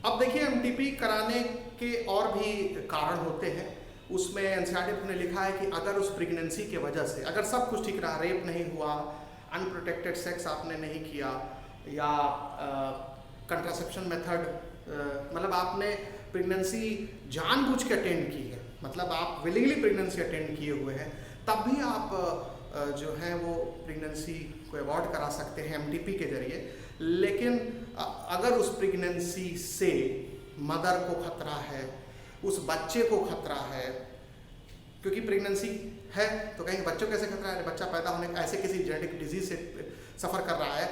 अब देखिए एमटीपी कराने के और भी कारण होते हैं। उसमें एनसीईआरटी बुक ने लिखा है कि अगर उस प्रेगनेंसी के वजह से, अगर सब कुछ ठीक रहा, रेप नहीं हुआ, अनप्रोटेक्टेड सेक्स आपने नहीं किया, या कंट्रासेप्शन मेथड मतलब आपने प्रेगनेंसी जानबूझ के अटेंड की है, मतलब आप विलिंगली प्रेगनेंसी अटेंड किए हुए हैं, तब भी आप जो है वो प्रेगनेंसी को अवॉइड करा सकते हैं एमटीपी के जरिए। लेकिन अगर उस प्रेगनेंसी से मदर को खतरा है, उस बच्चे को खतरा है, क्योंकि प्रेगनेंसी है तो कहीं बच्चों कैसे खतरा है, बच्चा पैदा होने ऐसे किसी जेनेटिक डिजीज से सफ़र कर रहा है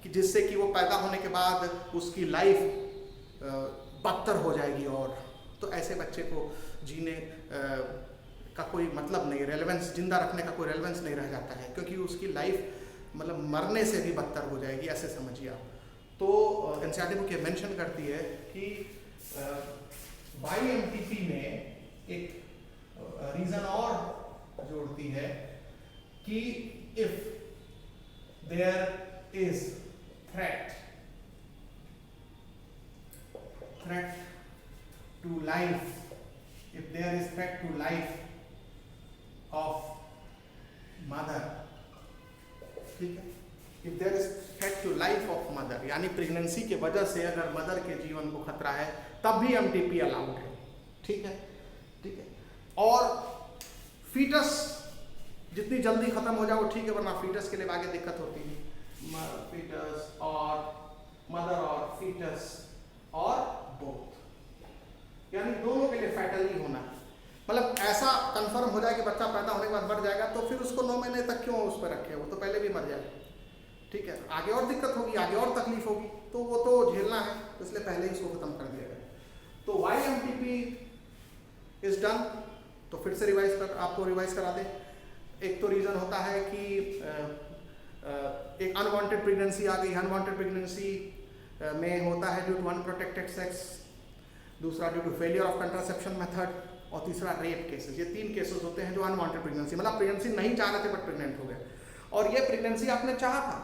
कि जिससे कि वो पैदा होने के बाद उसकी लाइफ बदतर हो जाएगी, और तो ऐसे बच्चे को जीने का कोई मतलब नहीं, रेलेवेंस, जिंदा रखने का कोई रेलेवेंस नहीं रह जाता है, क्योंकि उसकी लाइफ मतलब मरने से भी बदतर हो जाएगी, ऐसे समझिए आप। तो एनसीईआरटी बुक ये मेंशन करती है कि YMTP में एक रीजन और जोड़ती है कि if there is threat to life if there is threat to life of mother, ठीक है, if there is threat to life of mother, यानी प्रेगनेंसी के वजह से अगर मदर के जीवन को खतरा है तब भी एमटीपी अलाउड है, ठीक है, ठीक है। और फीटस जितनी जल्दी खत्म हो जाए वो ठीक है, वरना फीटस के लिए आगे दिक्कत होती है। फीटस और मदर और फीटस और बोथ, यानी दोनों के लिए फैटली होना है। मतलब ऐसा कंफर्म हो जाए कि बच्चा पैदा होने के बाद मर जाएगा तो फिर उसको 9 महीने तक क्यों उस पर रखे, वो तो पहले भी मर जाएगा, ठीक है। आगे और दिक्कत होगी, आगे और तकलीफ होगी, तो वो तो झेलना है, तो इसलिए पहले ही इसको खत्म कर दिया गया। तो वाई एमटीपी इज डन, तो फिर से आपको रिवाइज करा दें। एक तो रीजन होता है कि एक अनवांटेड प्रेगनेंसी आ गई, अनवांटेड प्रेगनेंसी में होता है ड्यू टू अनप्रोटेक्टेड सेक्स, दूसरा due to failure of contraception method, और तीसरा रेप केसेस। ये 3 केसेस होते हैं जो अनवांटेड प्रेगनेंसी, मतलब प्रेगनेंसी नहीं चाह रहे थे बट प्रेग्नेंट हो गए, और ये प्रेगनेंसी आपने चाहा था,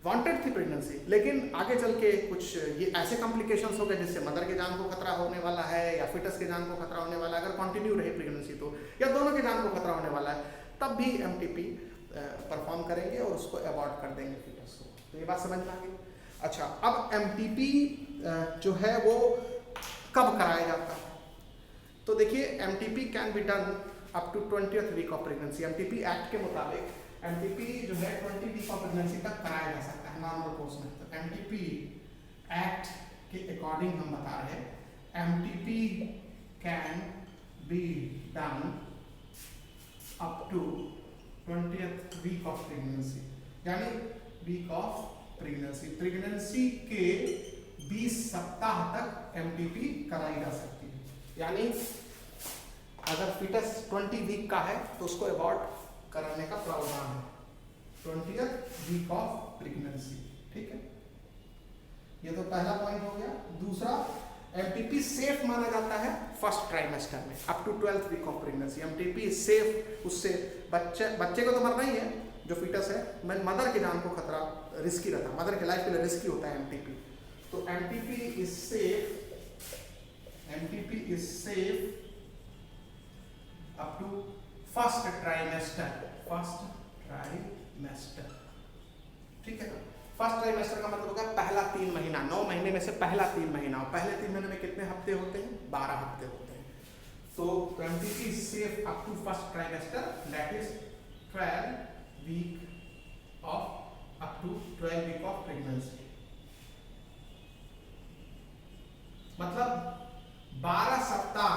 वांटेड थी प्रेगनेंसी, लेकिन आगे चल के कुछ ये ऐसे कॉम्प्लिकेशंस हो गए जिससे मदर के जान को खतरा होने वाला है या फिटस के जान को खतरा होने वाला है, अगर कंटिन्यू रही प्रेगनेंसी तो, या दोनों के जान को खतरा होने वाला है, तब भी एमटीपी परफॉर्म करेंगे और उसको अबॉर्ट कर देंगे फिटस को। तो ये बात समझ में आ गई। अच्छा, अब एमटीपी जो है वो कब कराया जाता है? तो देखिए, MTP can be done up to 20th week of pregnancy. MTP act के मुताबिक एमटीपी जो है 20 वीक ऑफ प्रेगनेंसी तक कराया जा सकता है नॉर्मल कोर्स में। तो एमटीपी एक्ट के अकॉर्डिंग हम बता रहे हैं MTP can be done up to 20th week of pregnancy, यानी वीक ऑफ प्रेगनेंसी, प्रेगनेंसी के 20 सप्ताह तक एमटीपी कराई जा सकती है। यानी अगर फिटस 20 वीक का है तो उसको अबॉर्ट कराने का प्रावधान है 20th वीक ऑफ प्रेगनेंसी, ठीक है। ये तो पहला पॉइंट हो गया। दूसरा, एमटीपी सेफ माना जाता है फर्स्ट ट्राइमेस्टर में up to 12th week of pregnancy. MTP safe, उससे बच्चे को तो मरना ही है जो फिटस है, मदर के जान को खतरा रिस्की रहता है, मदर के लाइफ के लिए रिस्की होता है एमटीपी। तो MTP is safe, MTP is safe up to first trimester, ठीक है ना। फर्स्ट ट्राइमेस्टर का मतलब होगा पहला 3 महीना, 9 महीने में से पहला 3 महीना, और पहले 3 महीने में कितने हफ्ते होते हैं? 12 हफ्ते होते हैं। तो MTP is safe up to first trimester, that is 12 week of up to 12 week of pregnancy. मतलब 12 सप्ताह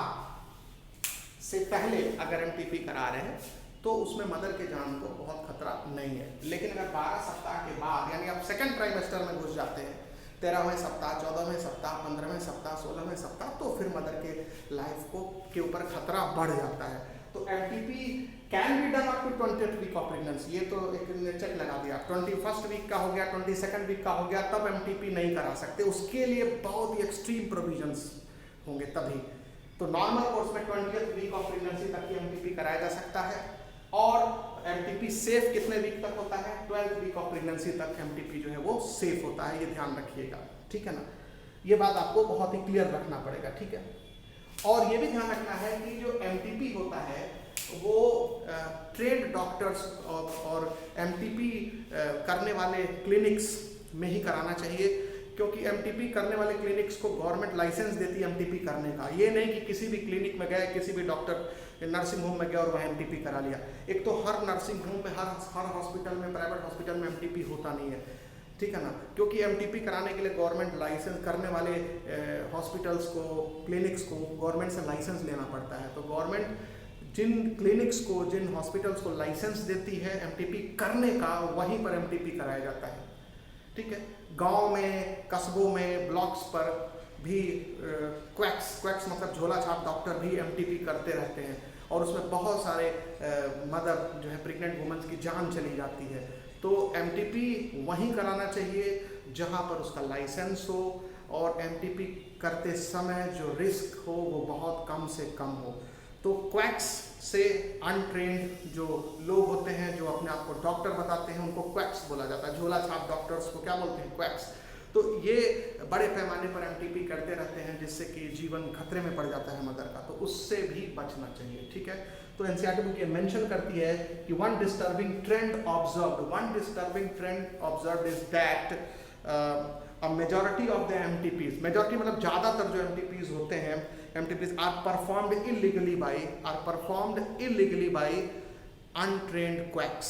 से पहले अगर एमटीपी करा रहे हैं तो उसमें मदर के जान को बहुत खतरा नहीं है। लेकिन अगर 12 सप्ताह के बाद, यानी आप सेकंड ट्राइमेस्टर में घुस जाते हैं, 13वें सप्ताह, 14वें सप्ताह, 15वें सप्ताह, 16वें सप्ताह, तो फिर मदर के लाइफ को के ऊपर खतरा बढ़ जाता है। तो MTP can be done up to 20th week of pregnancy, ये तो एक चेक लगा दिया। 21st वीक का हो गया, 22nd वीक का हो गया, तब एमटीपी नहीं करा सकते, उसके लिए बहुत ही एक्सट्रीम प्रोविजंस होंगे तभी। तो नॉर्मल कोर्स में 20th वीक ऑफ प्रेगनेंसी तक की एमटीपी कराया जा सकता है, और एमटीपी सेफ कितने वीक तक होता है? 12th वीक ऑफ प्रेगनेंसी तक एमटीपी जो है वो सेफ होता है, ये ध्यान रखिएगा, ठीक है ना। ये बात आपको बहुत ही क्लियर रखना पड़ेगा, ठीक है। और ये भी ध्यान रखना है कि जो एमटीपी होता है वो ट्रेंड डॉक्टर्स और एमटीपी करने वाले क्लिनिक्स में ही कराना चाहिए, क्योंकि एमटीपी करने वाले क्लिनिक्स को गवर्नमेंट लाइसेंस देती है एमटीपी करने का। ये नहीं कि किसी भी क्लिनिक में गए, किसी भी डॉक्टर नर्सिंग होम में गया और वह एमटीपी करा लिया। एक तो हर नर्सिंग होम में, हर हॉस्पिटल में, प्राइवेट हॉस्पिटल में एमटीपी होता नहीं है, ठीक है ना, क्योंकि एमटीपी कराने के लिए गवर्नमेंट लाइसेंस, करने वाले हॉस्पिटल्स को, क्लिनिक्स को गवर्नमेंट से लाइसेंस लेना पड़ता है। तो गवर्नमेंट जिन क्लिनिक्स को, जिन हॉस्पिटल्स को लाइसेंस देती है एमटीपी करने का, वहीं पर एमटीपी कराया जाता है, ठीक है। गांव में, कस्बों में, ब्लॉक्स पर भी क्वैक्स मतलब झोला छाप डॉक्टर भी एमटीपी करते रहते हैं, और उसमें बहुत सारे मदर जो है, प्रेग्नेंट वुमेन्स की जान चली जाती है। तो एमटीपी वहीं कराना चाहिए जहां पर उसका लाइसेंस हो, और एमटीपी करते समय जो रिस्क हो वो बहुत कम से कम हो। तो क्वैक्स से अनट्रेंड जो लोग होते हैं, जो अपने आप को डॉक्टर बताते हैं, उनको क्वैक्स बोला जाता है। झोला छाप डॉक्टर्स को क्या बोलते हैं? क्वैक्स। तो ये बड़े पैमाने पर एमटीपी करते रहते हैं जिससे कि जीवन खतरे में पड़ जाता है मदर का, तो उससे भी बचना चाहिए, ठीक है। तो एनसीईआरटी बुक ये मेंशन करती है कि one disturbing trend observed is that a majority of the MTPs, majority मतलब ज़्यादातर जो एमटीपीज होते हैं, MTPs are performed illegally by untrained quacks.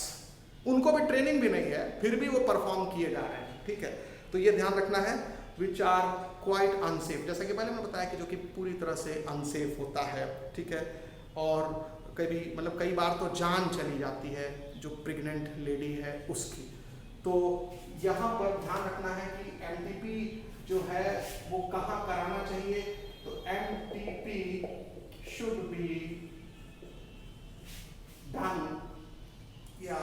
उनको भी ट्रेनिंग भी नहीं है, फिर भी वो परफॉर्म किए जा रहे हैं, ठीक है। तो ये ध्यान रखना है, विच आर क्वाइट अनसेफ, जैसा कि पहले मैंने बताया कि जो कि पूरी तरह से अनसेफ होता है, ठीक है। और कभी मतलब कई बार तो जान चली जाती है जो प्रेग्नेंट लेडी है उसकी। तो यहाँ पर ध्यान रखना है कि एमटीपी जो है वो कहाँ कराना चाहिए। तो एमटीपी शुड बी डन या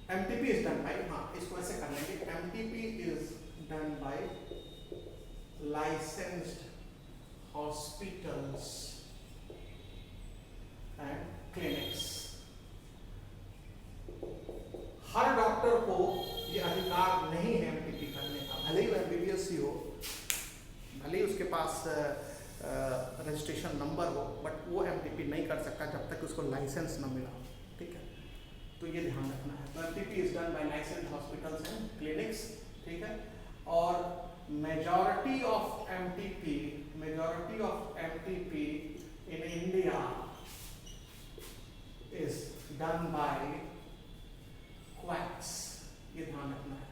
MTP is done by, हाँ इसको ऐसे कर लेंगे, MTP is done by licensed hospitals and clinics। Her doctor को ये अधिकार नहीं है MTP करने का, भले ही वो MBBS ही हो, भले ही उसके पास रजिस्ट्रेशन नंबर हो, बट वो MTP नहीं कर सकता जब तक उसको लाइसेंस न मिला, ठीक है। तो ये ध्यान रखना है। तो MTP is done bye licensed hospitals and clinics, ठीक है। और majority of MTP in India is done by quacks, ये ध्यान रखना है।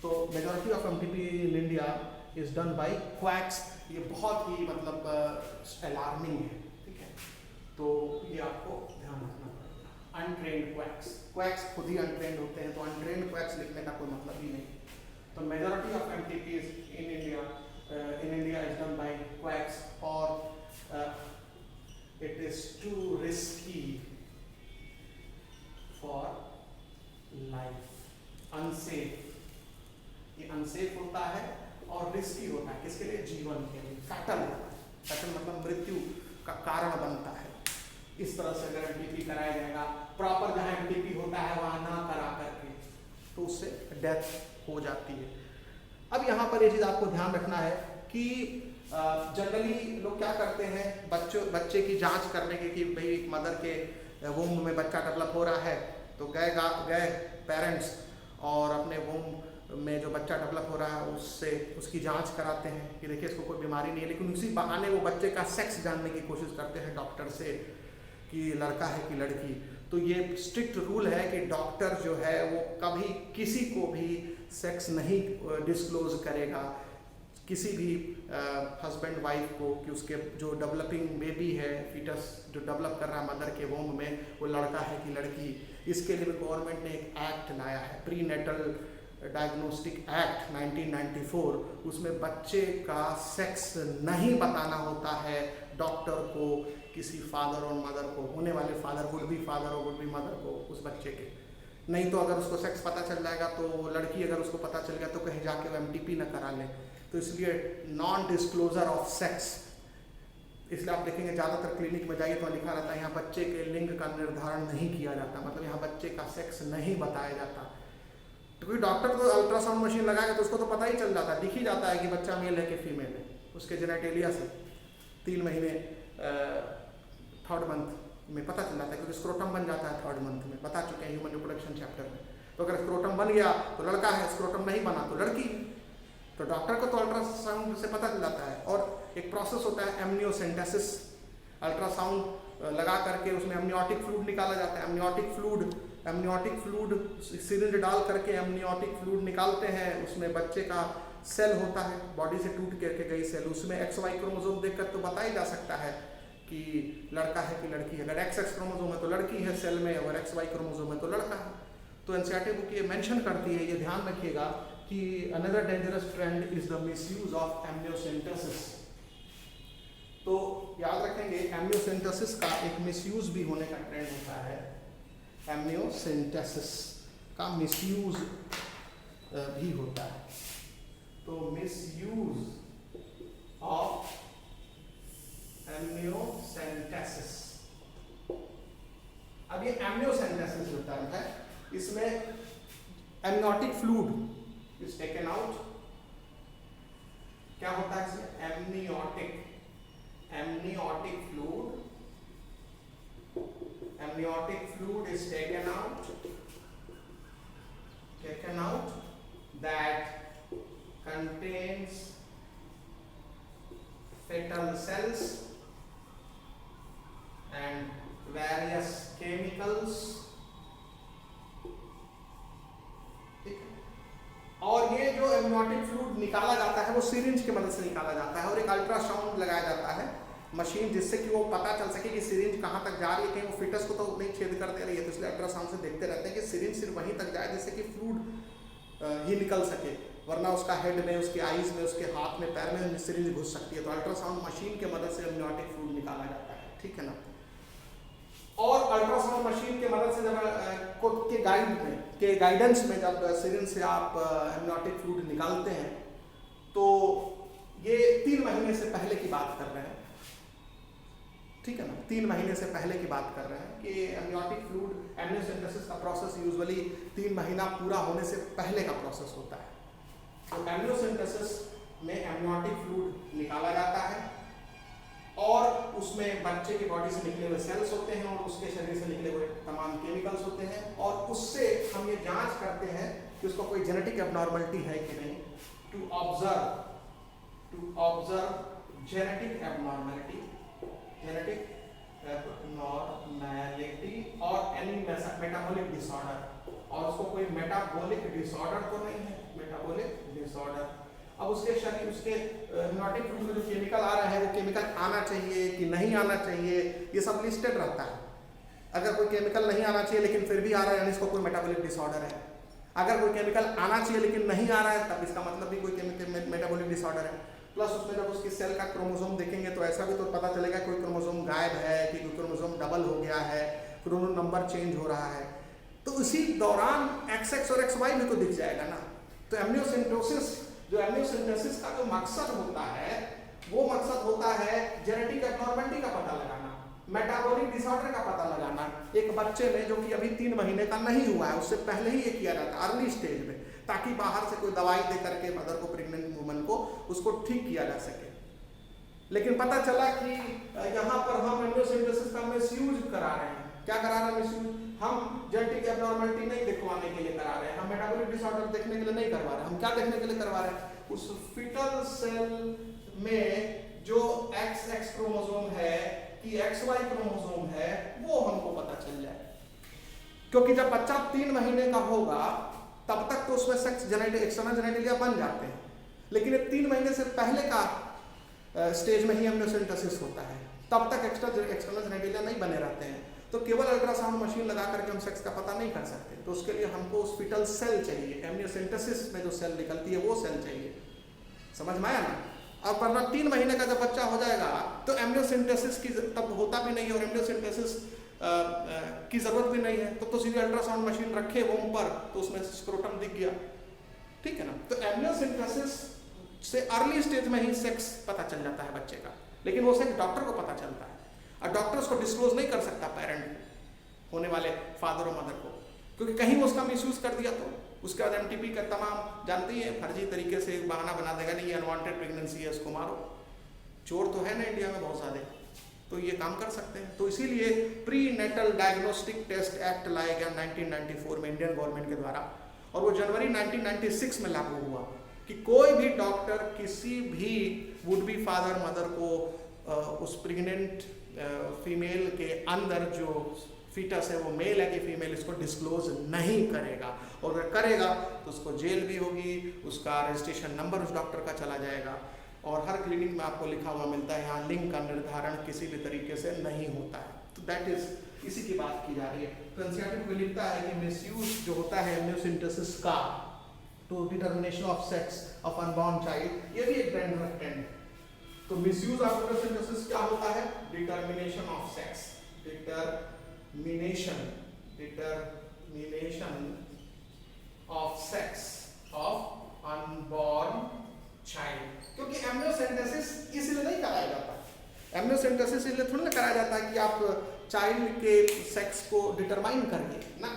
तो majority of MTP in India is done by quacks, ये बहुत ही मतलब अलार्मिंग है, ठीक है। तो ये आपको ध्यान रखना पड़ेगा। अनट्रेन्ड क्वैक्स खुद ही अनट्रेन्ड होते हैं, तो अनट्रेन्ड क्वैक्स लिखने का कोई मतलब ही नहीं। तो majority of MTPs in India is done by quacks, और it is too risky for life, unsafe, ये अनसेफ होता है और रिस्की होता है, किसके लिए? जीवन के लिए। फैटल होता है, फैटल मतलब मृत्यु का कारण बनता है। इस तरह से अगर MTP कराया जाएगा, प्रॉपर जहाँ MTP होता है वहाँ ना करा करके, तो उससे डेथ हो जाती है। अब यहाँ पर ये चीज़ आपको ध्यान रखना है कि जनरली लोग क्या करते हैं, बच्चे की जांच करने के कि भाई मदर के वूम्ब में बच्चा डेवलप हो रहा है, तो गए पेरेंट्स और अपने वूम्ब में जो बच्चा डेवलप हो रहा है उसकी जांच कराते हैं कि देखिए इसको कोई बीमारी नहीं है, लेकिन उसी बहाने वो बच्चे का सेक्स जानने की कोशिश करते हैं डॉक्टर से कि लड़का है कि लड़की। तो ये स्ट्रिक्ट रूल है कि डॉक्टर जो है वो कभी किसी को भी सेक्स नहीं डिस्क्लोज करेगा, किसी भी हस्बैंड वाइफ को, कि उसके जो डेवलपिंग बेबी है, फीटस जो डेवलप कर रहा है मदर के वोम में, वो लड़का है कि लड़की। इसके लिए गवर्नमेंट ने एक एक्ट लाया है, प्री नेटल डायग्नोस्टिक एक्ट 1994। उसमें बच्चे का सेक्स नहीं बताना होता है डॉक्टर को, किसी फादर और मदर को, होने वाले फादर, वुड बी फादर और वुड बी मदर को, उस बच्चे के। नहीं तो अगर उसको सेक्स पता चल जाएगा, तो लड़की अगर उसको पता चल गया तो कहीं जाके वो MTP न करा ले। तो इसलिए नॉन डिस्क्लोजर ऑफ सेक्स, इसलिए आप देखेंगे ज़्यादातर क्लिनिक में जाइए तो लिखा रहता है यहाँ बच्चे के लिंग का निर्धारण नहीं किया जाता, मतलब यहाँ बच्चे का सेक्स नहीं बताया जाता। तो कोई डॉक्टर तो अल्ट्रासाउंड मशीन लगाएगा तो उसको तो पता ही चल जाता है, दिख ही जाता है कि बच्चा मेल है कि फीमेल है, उसके जेनेटेलिया से 3 महीने 3rd मंथ में पता चल जाता है, क्योंकि स्क्रोटम बन जाता है 3rd मंथ में, बता चुके हैं ह्यूमन रिप्रोडक्शन चैप्टर में। तो अगर स्क्रोटम बन गया तो लड़का है, स्क्रोटम नहीं बना तो लड़की। तो डॉक्टर को तो अल्ट्रासाउंड से पता चल जाता है। और एक प्रोसेस होता है एमनियोसेंटेसिस, अल्ट्रासाउंड लगा करके उसमें एमनियोटिक फ्लूइड निकाला जाता है। एमनियोटिक फ्लूइड सिरिंज डाल करके एमनियोटिक फ्लूइड निकालते हैं, उसमें बच्चे का सेल होता है, बॉडी से टूट करके गई सेल, उसमें XY क्रोमोसोम देखकर तो बता ही जा सकता है कि लड़का है कि लड़की है। अगर XX क्रोमोसोम है तो लड़की है सेल में, और XY क्रोमोसोम है तो लड़का है। तो एनसीईआरटी बुक ये मेंशन करती है, ये ध्यान रखिएगा कि another dangerous trend is the misuse of amniocentesis. तो याद रखेंगे एमनियोसेंटेसिस का एक मिसयूज भी होने का ट्रेंड होता है, एमनियोसेंटेसिस का मिसयूज भी होता है। तो मिसयूज ऑफ एमनियोसेंटेसिस, अब ये एमनियोसेंटेसिस होता है, इसमें amniotic fluid is taken out. क्या होता है इसमें? Amniotic fluid is taken out that contains fetal cells and various chemicals। और ये जो एमनियोटिक फ्लूइड निकाला जाता है वो सिरिंज की मदद से निकाला जाता है और एक अल्ट्रासाउंड लगाया जाता है मशीन, जिससे कि वो पता चल सके कि सिरिंज कहाँ तक जा रही है, कहीं वो फिटस को तो नहीं छेद कर दे रही है। तो इसलिए अल्ट्रासाउंड से देखते रहते हैं कि सिरिंज सिर्फ वहीं तक जाए जिससे कि फ्लूइड ही निकल सके, वरना उसका हेड में, उसके आईज में, उसके हाथ में, पैर में सिरिंज घुस सकती है। तो अल्ट्रासाउंड मशीन के मदद से एमनियोटिक फ्लूइड निकाला जाता है, ठीक है ना। और अल्ट्रासाउंड मशीन के मदद से जब के गाइडेंस में जब सिरिंज से आप एमनियोटिक फ्लूइड निकालते हैं, तो ये 3 महीने से पहले की बात कर रहे हैं, ठीक है ना। 3 महीने से पहले की बात कर रहे हैं कि एमनियोटिक फ्लूइड एमनियोसेंटेसिस का प्रोसेस यूजुअली 3 महीना पूरा होने से पहले का प्रोसेस होता है। तो एमनियोसेंटेसिस में एमनियोटिक फ्लूइड निकाला जाता है और उसमें बच्चे की बॉडी से निकले हुए सेल्स होते हैं और उसके शरीर से निकले हुए तमाम केमिकल्स होते हैं, और उससे हम ये जांच करते हैं कि उसको कोई जेनेटिक एबनॉर्मलिटी है कि नहीं, टू ऑब्जर्व जेनेटिक एबनॉर्मलिटी और एनी मेटाबॉलिक डिसऑर्डर। और उसको कोई मेटाबॉलिक डिसऑर्डर तो नहीं है, मेटाबॉलिक डिसऑर्डर। अब उसके शरीर, उसके एमनियोटिक फ्लूइड में जो केमिकल आ रहा है वो केमिकल आना चाहिए कि नहीं आना चाहिए, ये सब लिस्टेड रहता है। अगर कोई केमिकल नहीं आना चाहिए लेकिन फिर भी आ रहा है, यानी इसको कोई मेटाबॉलिक डिसऑर्डर है। अगर कोई केमिकल आना चाहिए लेकिन नहीं आ रहा है, तब इसका मतलब भी कोई मेटाबॉलिक डिसऑर्डर है। प्लस उसमें जब उसकी सेल का क्रोमोसोम देखेंगे तो ऐसा भी तो पता चलेगा कोई क्रोमोसोम गायब है, कि कोई क्रोमोसोम डबल हो गया है, क्रोमोसोम नंबर चेंज हो रहा है। तो इसी दौरान XX और XY भी तो दिख जाएगा ना। तो एमनियोसेंटेसिस का जो मकसद होता है वो मकसद होता है जेनेटिक एबनॉर्मलिटी का पता लगाना, मेटाबॉलिक डिसऑर्डर का पता लगाना एक बच्चे में जो कि अभी 3 महीने का नहीं हुआ है, उससे पहले ही ये किया जाता है अर्ली स्टेज में, ताकि बाहर से कोई दवाई दे करके मदर को, प्रेग्नेंट वुमन को, उसको ठीक किया जा सके। लेकिन पता चला कि यहाँ पर हम एमनियोसेंटेसिस का मिसयूज करा रहे हैं। क्या करा रहे हैं मिसयूज? हम जेनेटिक एबनॉर्मलिटी नहीं दिखवाने के लिए करा रहे हैं, हम मेटाबॉलिक डिसऑर्डर देखने के लिए नहीं करवा रहे हैं। हम क्या देखने के लिए करवा रहे हैं? उस फिटल सेल में जो XX क्रोमोसोम है कि XY क्रोमोसोम है, वो हमको पता चल जाए। क्योंकि जब बच्चा 3 महीने का होगा तब तक तो उसमें सेक्स एक्सटर्नल जेनेटिलिया बन जाते हैं, लेकिन 3 महीने से पहले का स्टेज में ही एमनियोसेंटेसिस होता है, तब तक एक्सटर्नल जेनेटिलिया नहीं बने रहते हैं। तो केवल अल्ट्रासाउंड मशीन लगा करके हम सेक्स का पता नहीं कर सकते। तो उसके लिए हमको उस फिटल सेल चाहिए, एमनियोसेंटेसिस में जो सेल निकलती है वो सेल चाहिए। समझ में आया ना? अब वरना 3 महीने का जब बच्चा हो जाएगा तो एमनियोसेंटेसिस की तब होता भी नहीं है, और एमनियोसेंटेसिस की जरूरत भी नहीं है। तो सीधे अल्ट्रासाउंड मशीन रखे वोम पर तो उसमें स्क्रोटम दिख गया, ठीक है ना। तो एमनियोसेंटेसिस से अर्ली स्टेज में ही सेक्स पता चल जाता है बच्चे का, लेकिन वो सेक्स डॉक्टर को पता चलता है, और डॉक्टर उसको डिस्क्लोज नहीं कर सकता पेरेंट होने वाले फादर और मदर को, क्योंकि कहीं वो उसका मिसयूज कर दिया तो उसके बाद MTP का तमाम जानते ही है, फर्जी तरीके से बहाना बना देगा, नहीं ये अनवांटेड प्रेगनेंसी है, उसको मारो। चोर तो है ना इंडिया में बहुत सारे, तो ये काम कर सकते हैं। तो इसीलिए prenatal diagnostic test act लाया गया 1994 में इंडियन गवर्नमेंट के द्वारा, और वो जनवरी 1996 में लागू हुआ कि कोई भी डॉक्टर किसी भी वुड बी फादर मदर को उस प्रेग्नेंट फीमेल के अंदर जो फीटस है वो मेल है कि फीमेल, इसको डिस्क्लोज नहीं करेगा, और अगर करेगा तो उसको जेल भी होगी, उसका रजिस्ट्रेशन नंबर उस डॉक्टर का चला जाएगा, और हर क्लिनिक में आपको लिखा हुआ मिलता है यहाँ लिंग का निर्धारण किसी भी तरीके से नहीं होता है। तो दैट इज इसी की बात की जा रही है। तो एनसीईआरटी में लिखता है कि मिसयूज जो होता है एमनियोसेंटेसिस का to determination of sex of unborn child, ये भी एक डेंजरस ट्रेंड है। तो मिसयूज ऑफ एमनियोसेंटेसिस क्या होता है? Determination of sex, determination of sex of unborn child. क्योंकि एमनियोसेंटेसिस इसलिए नहीं कराया जाता, एमनियोसेंटेसिस इसलिए थोड़ी ना कराया जाता है कि आप चाइल्ड के सेक्स को डिटरमाइन करिए ना।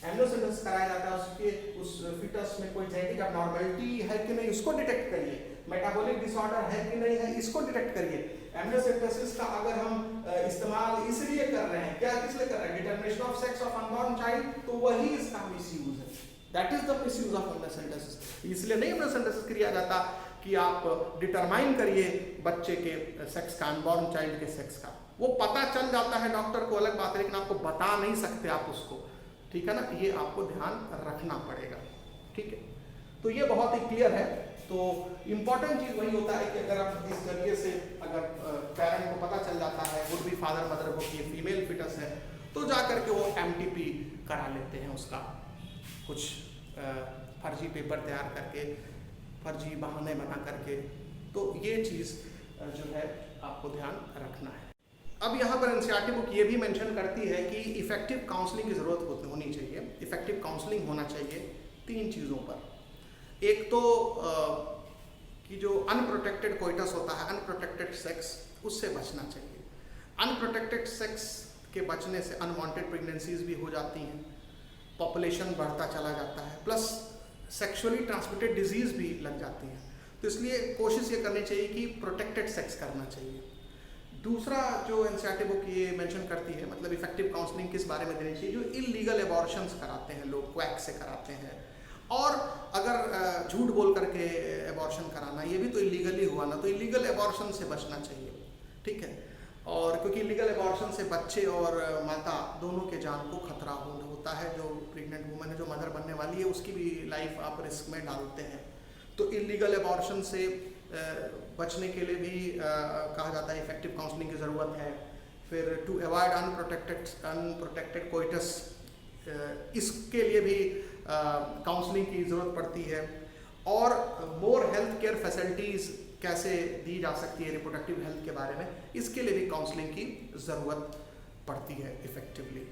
एमनियोसेंटेसिस कराया जाता है, उसके उस फीटस में कोई जेनेटिक अबनॉर्मलिटी है कि नहीं उसको डिटेक्ट करिए, मेटाबॉलिक डिसऑर्डर है कि नहीं है इसको डिटेक्ट करिए। एमनियोसेंटेसिस का अगर हम इस्तेमाल इसलिए कर रहे हैं, क्या किस लिए कर रहे हैं, determination of sex of unborn child, तो वही इसका मिसयूज है, that is the misuse of amniocentesis. इसलिए नहीं एमनियोसेंटेसिस किया जाता कि आप डिटरमाइन करिए बच्चे के सेक्स का, अनबॉर्न चाइल्ड के सेक्स का, वो पता चल जाता है डॉक्टर को, अलग बात है, लेकिन आपको बता नहीं सकते आप उसको, ठीक है ना, ये आपको ध्यान रखना पड़ेगा, ठीक है। तो ये बहुत ही क्लियर है। तो इम्पॉर्टेंट चीज़ वही होता है कि अगर आप इस जरिए से अगर पेरेंट को पता चल जाता है, वुड बी फादर मदर को कि फीमेल फिटस है, तो जा करके वो एमटीपी करा लेते हैं, उसका कुछ फर्जी पेपर तैयार करके, फर्जी बहाने बना करके, तो ये चीज़ जो है आपको ध्यान रखना है। अब यहाँ पर एनसीईआरटी बुक ये भी मेंशन करती है कि इफेक्टिव काउंसलिंग की ज़रूरत होनी चाहिए, इफेक्टिव काउंसलिंग होना चाहिए 3 चीज़ों पर। एक तो कि जो अनप्रोटेक्टेड कोइटस होता है, अनप्रोटेक्टेड सेक्स, उससे बचना चाहिए। अनप्रोटेक्टेड सेक्स के बचने से अनवांटेड प्रेगनेंसीज भी हो जाती हैं, पॉपुलेशन बढ़ता चला जाता है, प्लस सेक्सुअली ट्रांसमिटेड डिजीज़ भी लग जाती हैं। तो इसलिए कोशिश ये करनी चाहिए कि प्रोटेक्टेड सेक्स करना चाहिए। दूसरा जो एनसीईआरटी बुक ये मेंशन करती है, मतलब इफेक्टिव काउंसलिंग किस बारे में देनी चाहिए, जो इलीगल एबॉर्शंस कराते हैं लोग, क्वैक से कराते हैं, और अगर झूठ बोल करके एबॉर्शन कराना, ये भी तो इलीगली हुआ ना, तो इलीगल एबॉर्शन से बचना चाहिए, ठीक है। और क्योंकि इलीगल एबॉर्शन से बच्चे और माता दोनों के जान को खतरा होता है, जो प्रेग्नेंट वुमन है, जो मदर बनने वाली है, उसकी भी लाइफ आप रिस्क में डालते हैं। तो इलीगल एबॉर्शन से बचने के लिए भी कहा जाता है इफेक्टिव काउंसलिंग की ज़रूरत है। फिर टू अवॉइड अनप्रोटेक्टेड कोइटस, इसके लिए भी काउंसलिंग की ज़रूरत पड़ती है। और मोर हेल्थ केयर फैसिलिटीज़ कैसे दी जा सकती है रिप्रोडक्टिव हेल्थ के बारे में, इसके लिए भी काउंसलिंग की ज़रूरत पड़ती है इफ़ेक्टिवली।